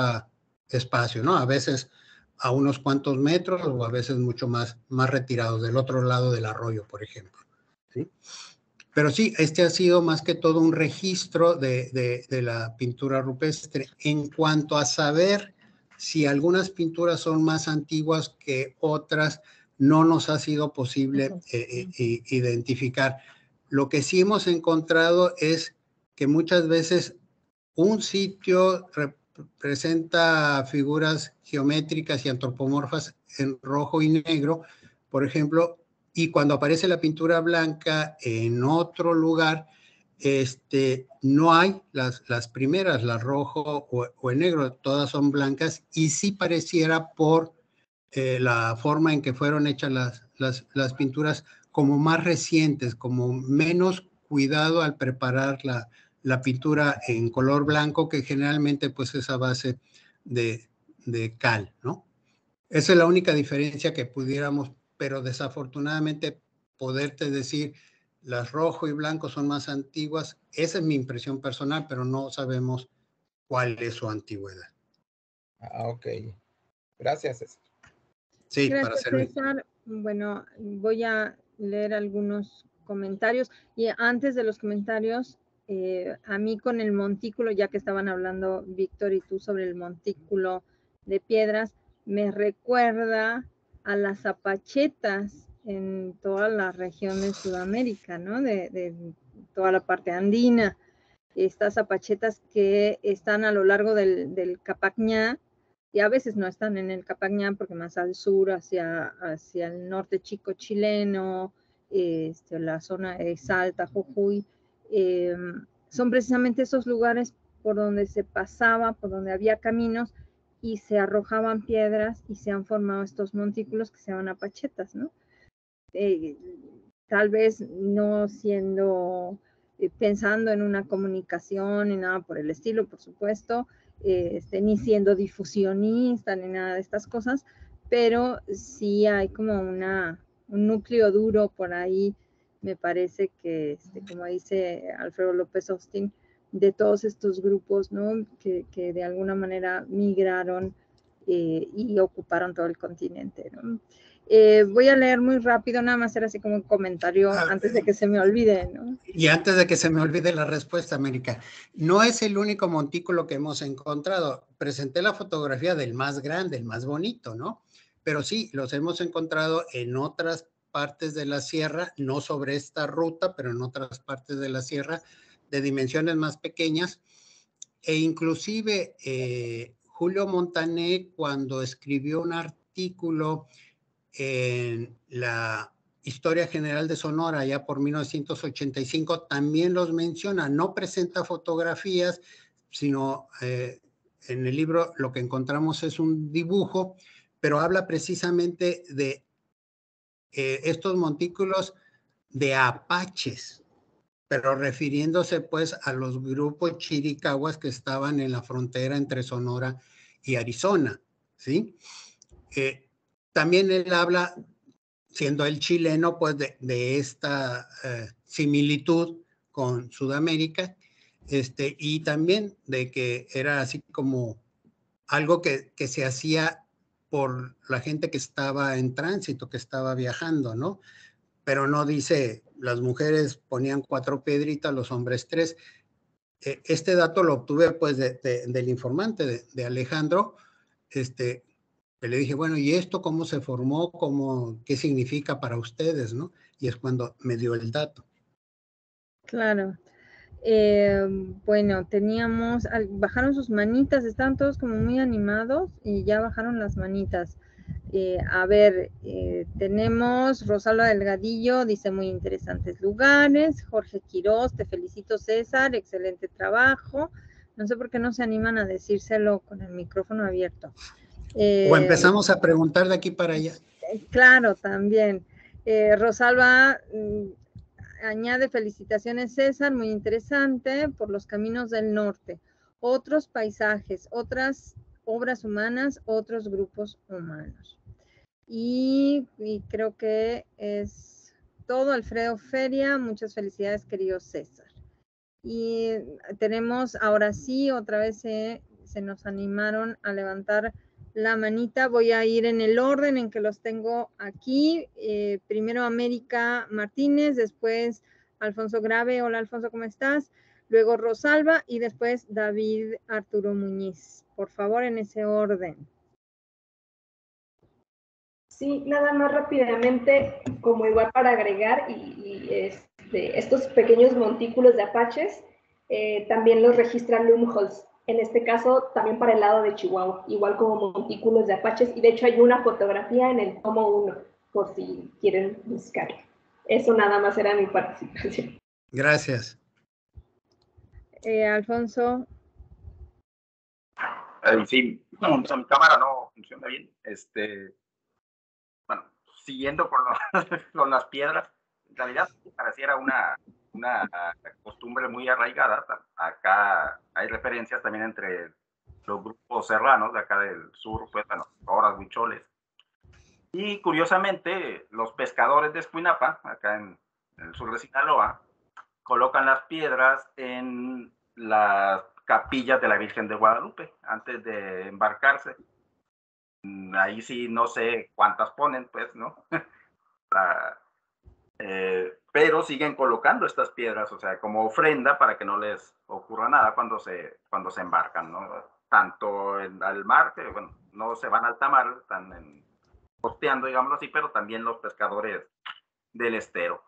espacio, ¿no? A veces a unos cuantos metros o a veces mucho más retirados, del otro lado del arroyo, por ejemplo, ¿sí? Pero sí, ha sido más que todo un registro de la pintura rupestre. En cuanto a saber si algunas pinturas son más antiguas que otras, no nos ha sido posible identificar. Lo que sí hemos encontrado es que muchas veces un sitio presenta figuras geométricas y antropomorfas en rojo y negro, por ejemplo, y cuando aparece la pintura blanca en otro lugar, no hay las primeras, la rojo o en negro, todas son blancas, y sí pareciera por la forma en que fueron hechas las pinturas como más recientes, como menos cuidado al preparar la pintura en color blanco, que generalmente pues es a base de cal, ¿no? Esa es la única diferencia que pudiéramos, pero desafortunadamente poderte decir las rojo y blanco son más antiguas. Esa es mi impresión personal, pero no sabemos cuál es su antigüedad. Ah, ok. Gracias, César. Sí, Gracias, para servir. César. Bueno, voy a leer algunos comentarios y antes de los comentarios, a mí con el montículo, ya que estaban hablando Víctor y tú sobre el montículo de piedras, me recuerda a las apachetas en toda la región de Sudamérica, ¿no? De toda la parte andina. Estas apachetas que están a lo largo del Capacñá, y a veces no están en el Capacñá porque más al sur, hacia el norte chico chileno, la zona de Salta, Jujuy, son precisamente esos lugares por donde se pasaba, por donde había caminos y se arrojaban piedras y se han formado estos montículos que se llaman apachetas, ¿no? Tal vez no siendo, pensando en una comunicación ni nada por el estilo, por supuesto, ni siendo difusionista ni nada de estas cosas, pero sí hay como un núcleo duro por ahí, me parece que, como dice Alfredo López Austin, de todos estos grupos, ¿no? Que de alguna manera migraron y ocuparon todo el continente, ¿no? Voy a leer muy rápido, nada más era así como un comentario antes de que se me olvide, ¿no? Y antes de que se me olvide la respuesta, América, no es el único montículo que hemos encontrado. Presenté la fotografía del más grande, el más bonito, ¿no? Pero sí, los hemos encontrado en otras partes de la sierra, no sobre esta ruta, pero en otras partes de la sierra, de dimensiones más pequeñas. E inclusive Julio Montané, cuando escribió un artículo en la Historia General de Sonora, ya por 1985, también los menciona. No presenta fotografías, sino en el libro lo que encontramos es un dibujo, pero habla precisamente de estos montículos de apaches, pero refiriéndose pues a los grupos chiricahuas que estaban en la frontera entre Sonora y Arizona, ¿sí? También él habla, siendo el chileno, pues de esta similitud con Sudamérica, y también de que era así como algo que se hacía por la gente que estaba en tránsito, que estaba viajando, ¿no? Pero no dice, las mujeres ponían 4 piedritas, los hombres 3. Este dato lo obtuve pues del informante de Alejandro, que le dije, bueno, ¿y esto cómo se formó? ¿Qué significa para ustedes, no? Y es cuando me dio el dato. Claro. Bueno, bajaron sus manitas, estaban todos como muy animados y ya bajaron las manitas. A ver, tenemos Rosalba Delgadillo, dice muy interesantes lugares. Jorge Quirós, te felicito César, excelente trabajo. No sé por qué no se animan a decírselo con el micrófono abierto. O empezamos a preguntar de aquí para allá. Claro, también. Rosalba añade felicitaciones César, muy interesante, por los caminos del norte. Otros paisajes, otras obras humanas, otros grupos humanos. Y creo que es todo. Alfredo Feria, muchas felicidades, querido César. Y tenemos, ahora sí, otra vez se nos animaron a levantar la manita. Voy a ir en el orden en que los tengo aquí. Primero América Martínez, después Alfonso Grave. Hola Alfonso, ¿cómo estás? Luego Rosalba y después David Arturo Muñiz. Por favor, en ese orden. Sí, nada más rápidamente, como igual para agregar, estos pequeños montículos de apaches también los registra Lumholtz, en este caso también para el lado de Chihuahua, igual como montículos de apaches, y de hecho hay una fotografía en el tomo 1, por si quieren buscarla. Eso nada más era mi participación. Gracias. Alfonso. Sí, no, mi cámara no funciona bien. Bueno, siguiendo con las piedras, en realidad pareciera una costumbre muy arraigada. Acá hay referencias también entre los grupos serranos de acá del sur, pues, bueno, horas, huicholes. Y curiosamente, los pescadores de Escuinapa, acá en el sur de Sinaloa, colocan las piedras en las capillas de la Virgen de Guadalupe antes de embarcarse. Ahí sí no sé cuántas ponen, pues, ¿no? Pero siguen colocando estas piedras, o sea, como ofrenda para que no les ocurra nada cuando se embarcan, ¿no? Tanto al mar, que bueno, no se van a alta mar, están costeando, digámoslo así, pero también los pescadores del estero.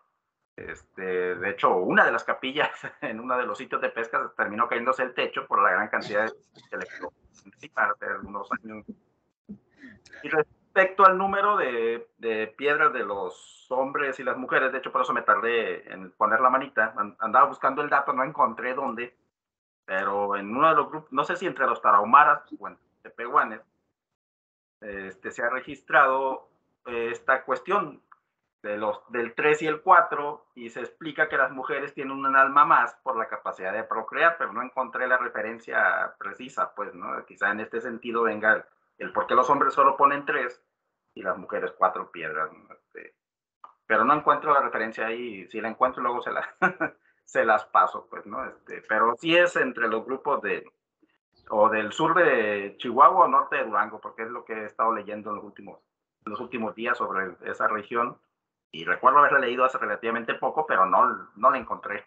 De hecho, una de las capillas en uno de los sitios de pesca terminó cayéndose el techo por la gran cantidad de encima hace unos años. Y respecto al número de piedras de los hombres y las mujeres, de hecho por eso me tardé en poner la manita, andaba buscando el dato, no encontré dónde, pero en uno de los grupos, no sé si entre los tarahumaras o entre tepehuanes, se ha registrado esta cuestión del 3 y el 4, y se explica que las mujeres tienen un alma más por la capacidad de procrear, pero no encontré la referencia precisa, pues, ¿no? Quizá en este sentido venga el por qué los hombres solo ponen 3 y las mujeres 4 piedras, ¿no? Pero no encuentro la referencia ahí. Si la encuentro luego se las paso, pues, ¿no? Pero sí es entre los grupos o del sur de Chihuahua o norte de Durango, porque es lo que he estado leyendo en los últimos días sobre esa región. Y recuerdo haberla leído hace relativamente poco, pero no la encontré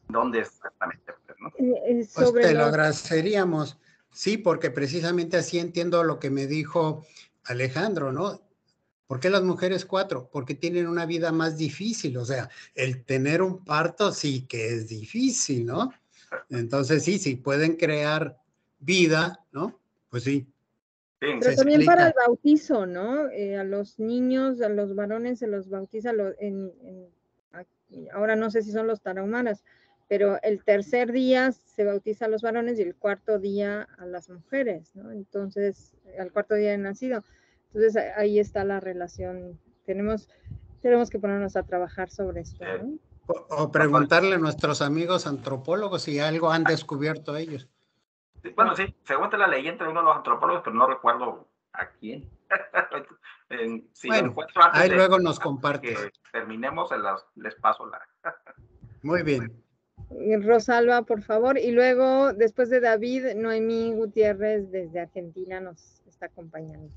dónde exactamente, ¿no? Pues te lo agradeceríamos. Sí, porque precisamente así entiendo lo que me dijo Alejandro, ¿no? ¿Por qué las mujeres 4? Porque tienen una vida más difícil, o sea, el tener un parto sí que es difícil, ¿no? Entonces sí, pueden crear vida, ¿no? Pues sí. Sí, Pero se también para el explica. bautizo, ¿no? A los niños, a los varones se los bautiza ahora no sé si son los tarahumaras, pero el tercer día se bautiza a los varones y el cuarto día a las mujeres, ¿no? Entonces, al cuarto día de nacido. Entonces, ahí está la relación. Tenemos que ponernos a trabajar sobre esto, ¿no? O preguntarle a nuestros amigos antropólogos si algo han descubierto ellos. Bueno, sí, según te la leí entre uno de los antropólogos, pero no recuerdo a quién. Si Bueno, lo encuentro antes ahí de luego nos compartes. que terminemos, les paso la. Muy bien. Rosalba, por favor. Y luego, después de David, Noemí Gutiérrez desde Argentina nos está acompañando.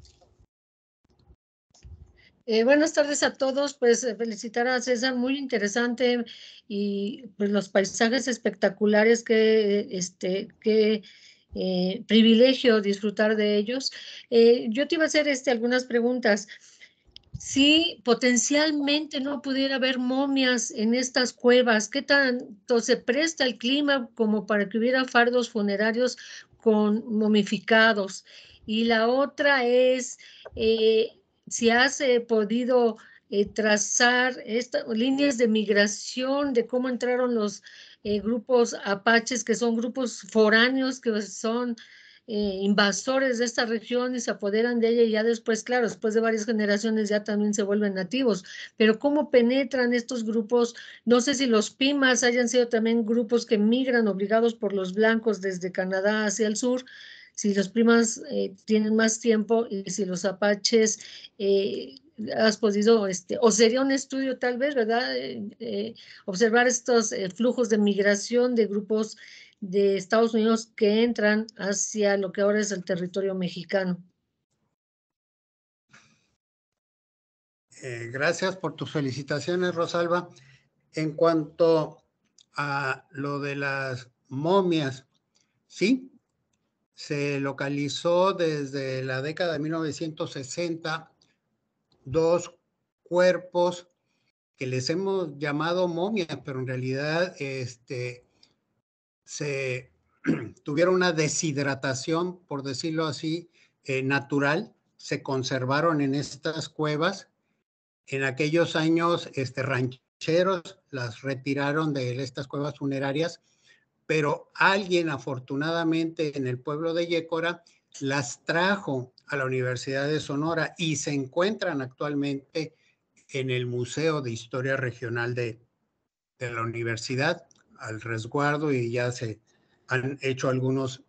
Buenas tardes a todos, pues felicitar a César, muy interesante y pues los paisajes espectaculares que privilegio disfrutar de ellos. Yo te iba a hacer algunas preguntas. Si potencialmente no pudiera haber momias en estas cuevas, ¿qué tanto se presta el clima como para que hubiera fardos funerarios con momificados? Y la otra es, si has podido trazar líneas de migración, de cómo entraron los grupos apaches, que son grupos foráneos, que son invasores de esta región y se apoderan de ella y ya después, claro, después de varias generaciones ya también se vuelven nativos. Pero ¿cómo penetran estos grupos? No sé si los Pimas hayan sido también grupos que migran obligados por los blancos desde Canadá hacia el sur, si los Pimas tienen más tiempo y si los apaches has podido, o sería un estudio tal vez, ¿verdad? Observar estos flujos de migración de grupos de Estados Unidos que entran hacia lo que ahora es el territorio mexicano. Gracias por tus felicitaciones, Rosalba. En cuanto a lo de las momias, sí, se localizó desde la década de 1960 dos cuerpos que les hemos llamado momias, pero en realidad se tuvieron una deshidratación, por decirlo así, natural, se conservaron en estas cuevas. En aquellos años, rancheros las retiraron de estas cuevas funerarias, pero alguien afortunadamente en el pueblo de Yécora las trajo a la Universidad de Sonora y se encuentran actualmente en el Museo de Historia Regional de la universidad, al resguardo, y ya se han hecho algunos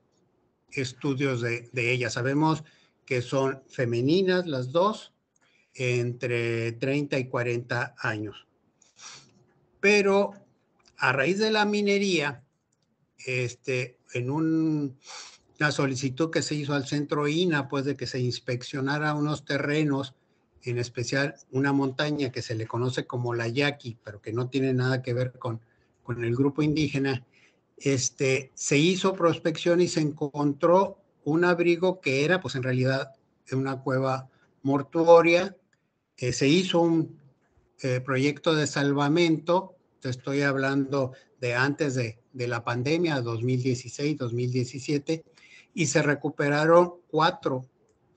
estudios de ellas. Sabemos que son femeninas las dos, entre 30 y 40 años. Pero a raíz de la minería, en una solicitud que se hizo al centro INA, pues de que se inspeccionara unos terrenos, en especial una montaña que se le conoce como la Yaqui, pero que no tiene nada que ver con el grupo indígena, se hizo prospección y se encontró un abrigo que era, pues en realidad, una cueva mortuoria. Se hizo un proyecto de salvamento, te estoy hablando de antes de la pandemia, 2016, 2017, y se recuperaron 4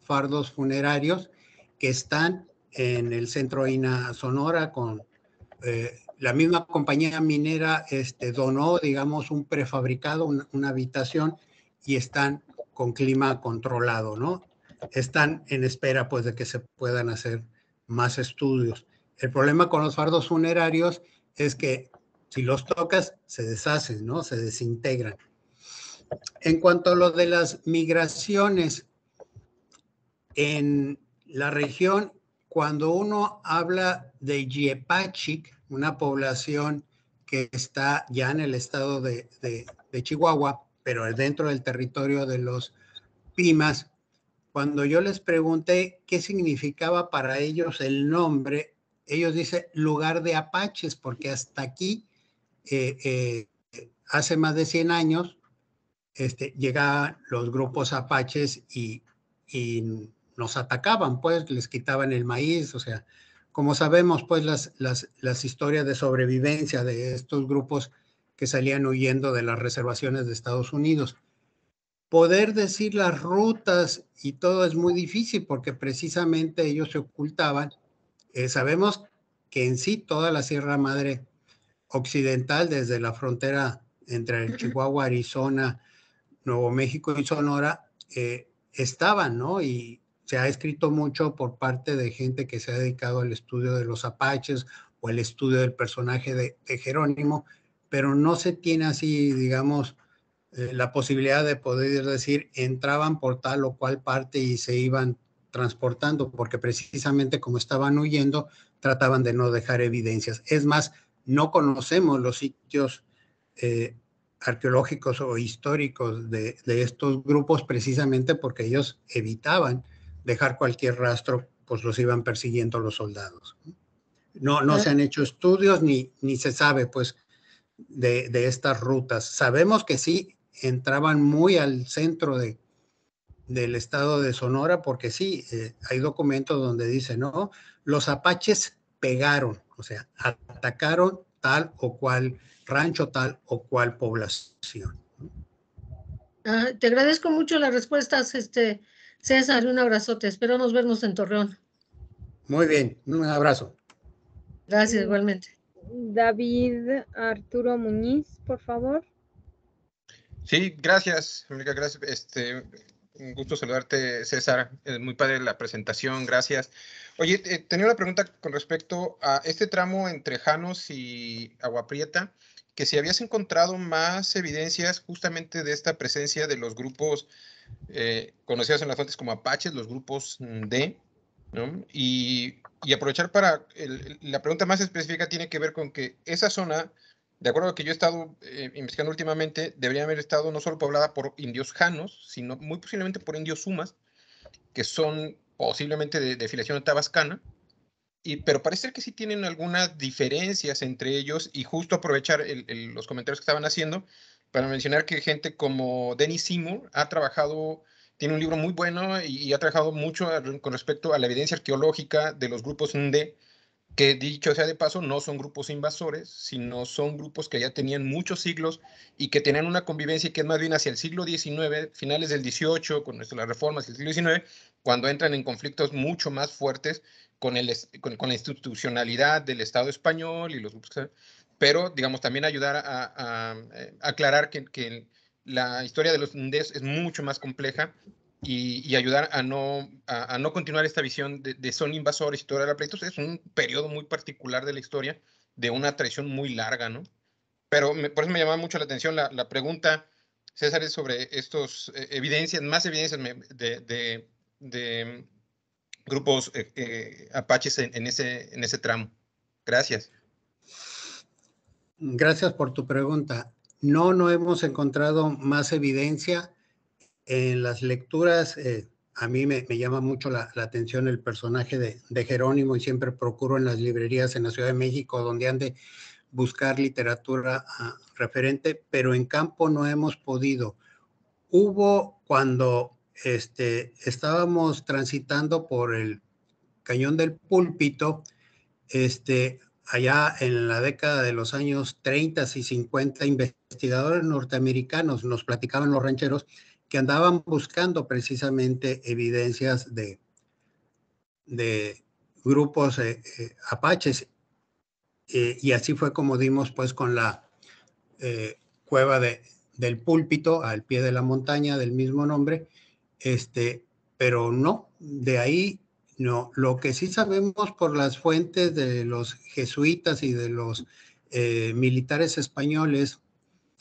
fardos funerarios que están en el centro INA Sonora. Con la misma compañía minera donó, digamos, un prefabricado, una habitación, y están con clima controlado, ¿no? Están en espera, pues, de que se puedan hacer más estudios. El problema con los fardos funerarios es que si los tocas, se deshacen, ¿no? Se desintegran. En cuanto a lo de las migraciones en la región, cuando uno habla de Yepachic, una población que está ya en el estado de Chihuahua, pero dentro del territorio de los Pimas, cuando yo les pregunté qué significaba para ellos el nombre, ellos dicen lugar de apaches, porque hasta aquí, hace más de 100 años, llegaban los grupos apaches y nos atacaban, pues les quitaban el maíz. O sea, como sabemos, pues las historias de sobrevivencia de estos grupos que salían huyendo de las reservaciones de Estados Unidos. poder decir las rutas y todo es muy difícil porque precisamente ellos se ocultaban. Sabemos que en sí toda la Sierra Madre Occidental, desde la frontera entre el Chihuahua, Arizona, Nuevo México y Sonora, estaban, ¿no? Y se ha escrito mucho por parte de gente que se ha dedicado al estudio de los apaches o el estudio del personaje de Jerónimo, pero no se tiene así, digamos, la posibilidad de poder decir entraban por tal o cual parte y se iban transportando, porque precisamente como estaban huyendo, trataban de no dejar evidencias. Es más, no conocemos los sitios arqueológicos o históricos de estos grupos precisamente porque ellos evitaban dejar cualquier rastro, pues los iban persiguiendo los soldados. No se han hecho estudios ni se sabe pues de estas rutas. Sabemos que sí entraban muy al centro del estado de Sonora porque sí, hay documentos donde dice, no, los apaches pegaron, o sea, atacaron tal o cual rancho, tal o cual población. Te agradezco mucho las respuestas, César, un abrazote. Espero nos vernos en Torreón. Muy bien, un abrazo. Gracias, igualmente. David Arturo Muñiz, por favor. Sí, gracias, Mónica, gracias. Un gusto saludarte, César. Es muy padre la presentación, gracias. Oye, tenía una pregunta con respecto a este tramo entre Janos y Agua Prieta, que si habías encontrado más evidencias justamente de esta presencia de los grupos conocidos en las fuentes como apaches, los grupos D, ¿no? Y aprovechar para, la pregunta más específica tiene que ver con que esa zona, de acuerdo a lo que yo he estado investigando últimamente, debería haber estado no solo poblada por indios janos, sino muy posiblemente por indios sumas, que son posiblemente de filiación tabascana, pero parece ser que sí tienen algunas diferencias entre ellos, y justo aprovechar los comentarios que estaban haciendo para mencionar que gente como Dennis Seymour ha trabajado, tiene un libro muy bueno y ha trabajado mucho con respecto a la evidencia arqueológica de los grupos Nde, que dicho sea de paso, no son grupos invasores, sino son grupos que ya tenían muchos siglos y que tenían una convivencia que es más bien hacia el siglo XIX, finales del XVIII, con las reformas del siglo XIX, cuando entran en conflictos mucho más fuertes con la institucionalidad del Estado español y los grupos. Pero, digamos, también ayudar a aclarar que la historia de los Ndes es mucho más compleja y ayudar a no continuar esta visión de son invasores y todo el pleito. Es un periodo muy particular de la historia, de una tradición muy larga, ¿no? Pero por eso me llama mucho la atención la pregunta, César, es sobre estos más evidencias de grupos apaches en ese tramo. Gracias. Gracias por tu pregunta. No hemos encontrado más evidencia. En las lecturas, a mí me llama mucho la atención el personaje de Jerónimo y siempre procuro en las librerías en la Ciudad de México, donde han de buscar literatura referente, pero en campo no hemos podido. Hubo cuando estábamos transitando por el Cañón del Púlpito, allá en la década de los años 30 y 50, investigadores norteamericanos nos platicaban los rancheros que andaban buscando precisamente evidencias de grupos apaches, y así fue como dimos pues con la cueva del Púlpito al pie de la montaña del mismo nombre, pero no, de ahí no. Lo que sí sabemos por las fuentes de los jesuitas y de los militares españoles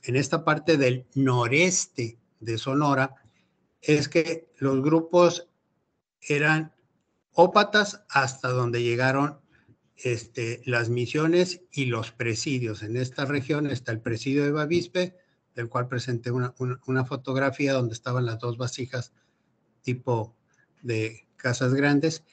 en esta parte del noreste de Sonora es que los grupos eran ópatas hasta donde llegaron las misiones y los presidios. En esta región está el presidio de Bavispe, del cual presenté una fotografía donde estaban las dos vasijas tipo de casas grandes,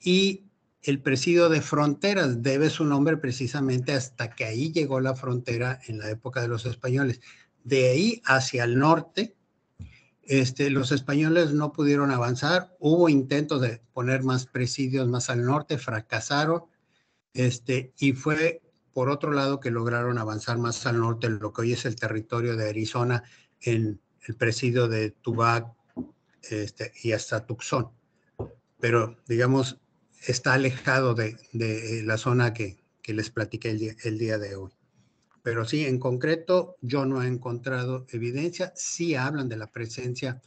y el presidio de Fronteras debe su nombre precisamente hasta que ahí llegó la frontera en la época de los españoles. De ahí hacia el norte, los españoles no pudieron avanzar. Hubo intentos de poner más presidios más al norte, fracasaron, y fue por otro lado que lograron avanzar más al norte en lo que hoy es el territorio de Arizona, en el presidio de Tubac y hasta Tucson. Pero, digamos, está alejado de la zona que les platiqué el día de hoy. Pero sí, en concreto, yo no he encontrado evidencia. Sí hablan de la presencia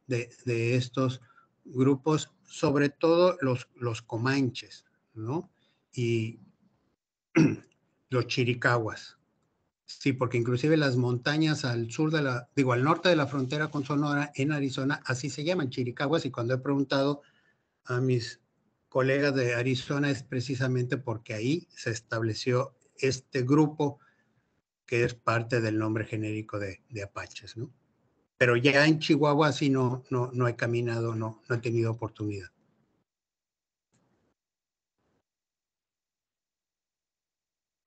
de estos grupos, sobre todo los comanches, ¿no? Y los chiricahuas. Sí, porque inclusive las montañas al sur al norte de la frontera con Sonora, en Arizona, así se llaman, chiricahuas, y cuando he preguntado a mis colegas de Arizona es precisamente porque ahí se estableció este grupo que es parte del nombre genérico de apaches, ¿no? Pero ya en Chihuahua sí no he caminado, no he tenido oportunidad.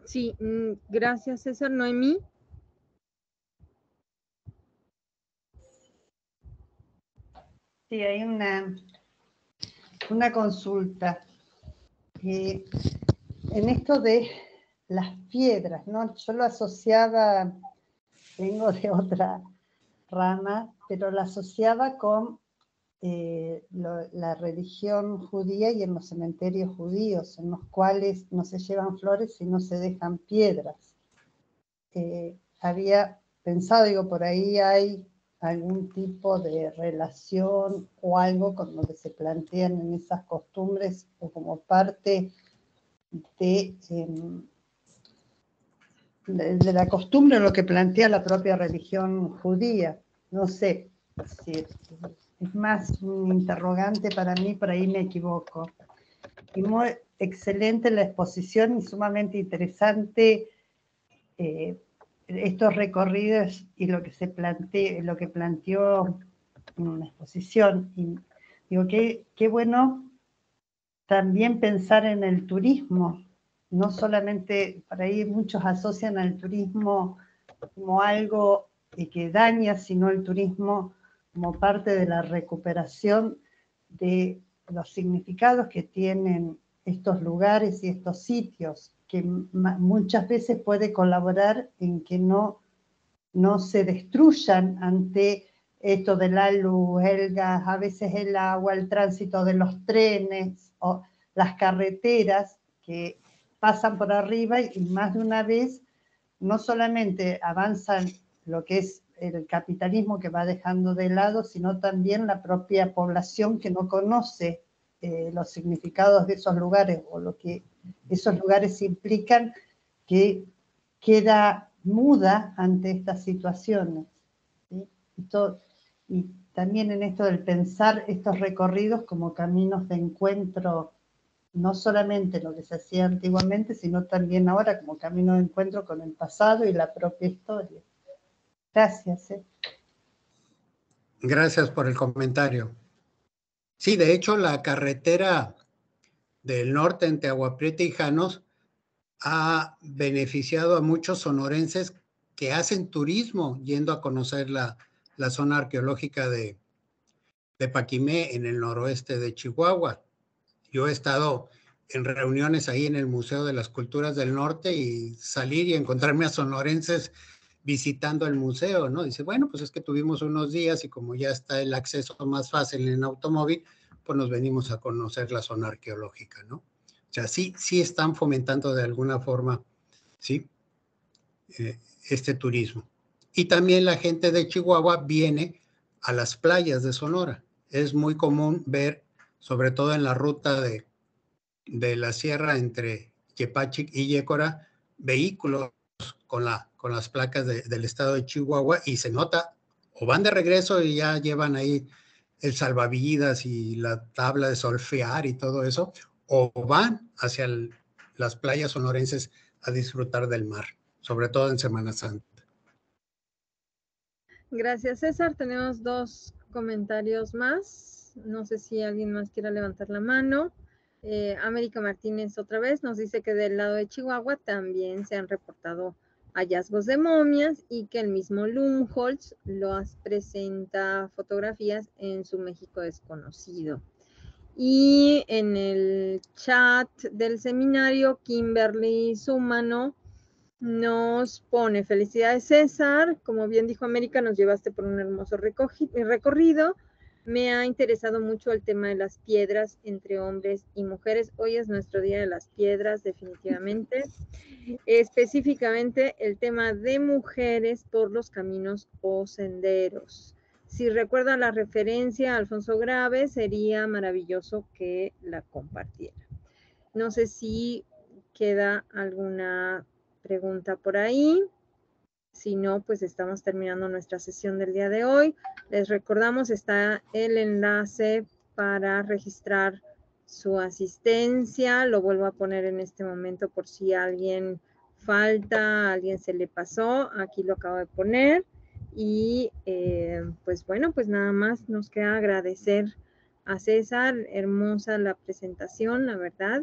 Sí, gracias, César. Noemí. Sí, hay una consulta. En esto de las piedras, ¿no? Yo lo asociaba, vengo de otra rama, pero la asociaba con la religión judía y en los cementerios judíos, en los cuales no se llevan flores sino se dejan piedras. Había pensado, digo, por ahí hay algún tipo de relación o algo con lo que se plantean en esas costumbres o como parte de la costumbre, lo que plantea la propia religión judía. No sé, si es más un interrogante para mí, por ahí me equivoco. Y muy excelente la exposición y sumamente interesante estos recorridos y lo que lo que planteó en la exposición. Y digo, qué bueno también pensar en el turismo. No solamente, por ahí muchos asocian al turismo como algo que daña, sino el turismo como parte de la recuperación de los significados que tienen estos lugares y estos sitios, que muchas veces puede colaborar en que no se destruyan ante esto de la luz, el gas, a veces el agua, el tránsito de los trenes o las carreteras que pasan por arriba y más de una vez no solamente avanzan lo que es el capitalismo que va dejando de lado, sino también la propia población que no conoce los significados de esos lugares o lo que esos lugares implican, que queda muda ante estas situaciones. ¿Sí? Y también en esto del pensar estos recorridos como caminos de encuentro, no solamente lo que se hacía antiguamente, sino también ahora como camino de encuentro con el pasado y la propia historia. Gracias. Gracias por el comentario. Sí, de hecho, la carretera del norte entre Agua Prieta y Janos ha beneficiado a muchos sonorenses que hacen turismo yendo a conocer la zona arqueológica de Paquimé en el noroeste de Chihuahua. Yo he estado en reuniones ahí en el Museo de las Culturas del Norte y salir y encontrarme a sonorenses visitando el museo, ¿no? Dice, bueno, pues es que tuvimos unos días y como ya está el acceso más fácil en automóvil, pues nos venimos a conocer la zona arqueológica, ¿no? O sea, sí están fomentando de alguna forma, ¿sí? Este turismo. Y también la gente de Chihuahua viene a las playas de Sonora. Es muy común ver, sobre todo en la ruta de la sierra entre Yepachic y Yécora, vehículos con las placas del estado de Chihuahua y se nota, o van de regreso y ya llevan ahí el salvavidas y la tabla de solfear y todo eso, o van hacia las playas sonorenses a disfrutar del mar, sobre todo en Semana Santa. Gracias, César. Tenemos 2 comentarios más. No sé si alguien más quiera levantar la mano. América Martínez otra vez nos dice que del lado de Chihuahua también se han reportado hallazgos de momias y que el mismo Lumholtz los presenta fotografías en su México desconocido. Y en el chat del seminario, Kimberly Sumano nos pone: felicidades César, como bien dijo América, nos llevaste por un hermoso recorrido. Me ha interesado mucho el tema de las piedras entre hombres y mujeres. Hoy es nuestro día de las piedras, definitivamente. Específicamente el tema de mujeres por los caminos o senderos. Si recuerda la referencia a Alfonso Graves, sería maravilloso que la compartiera. No sé si queda alguna pregunta por ahí. Si no, pues estamos terminando nuestra sesión del día de hoy. Les recordamos, está el enlace para registrar su asistencia. Lo vuelvo a poner en este momento por si alguien falta, a alguien se le pasó. Aquí lo acabo de poner. Y pues bueno, pues nada más nos queda agradecer a César. Hermosa la presentación, la verdad.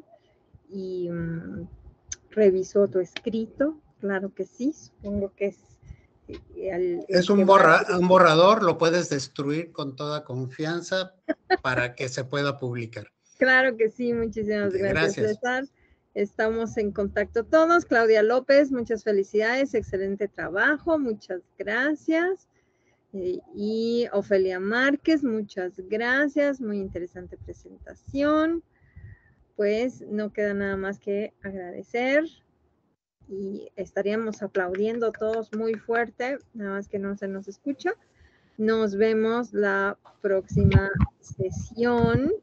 Y revisó tu escrito, claro que sí, supongo que es... Es un borrador, lo puedes destruir con toda confianza para que se pueda publicar. Claro que sí, muchísimas gracias, César. Estamos en contacto todos. Claudia López, muchas felicidades, excelente trabajo, muchas gracias. Y Ofelia Márquez, muchas gracias, muy interesante presentación. Pues no queda nada más que agradecer y estaríamos aplaudiendo todos muy fuerte, nada más que no se nos escucha. Nos vemos la próxima sesión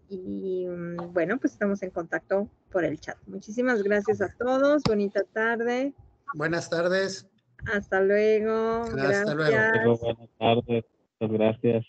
y bueno, pues estamos en contacto por el chat. Muchísimas gracias a todos, bonita tarde. Buenas tardes. Hasta luego. Hasta luego. Buenas tardes, muchas gracias.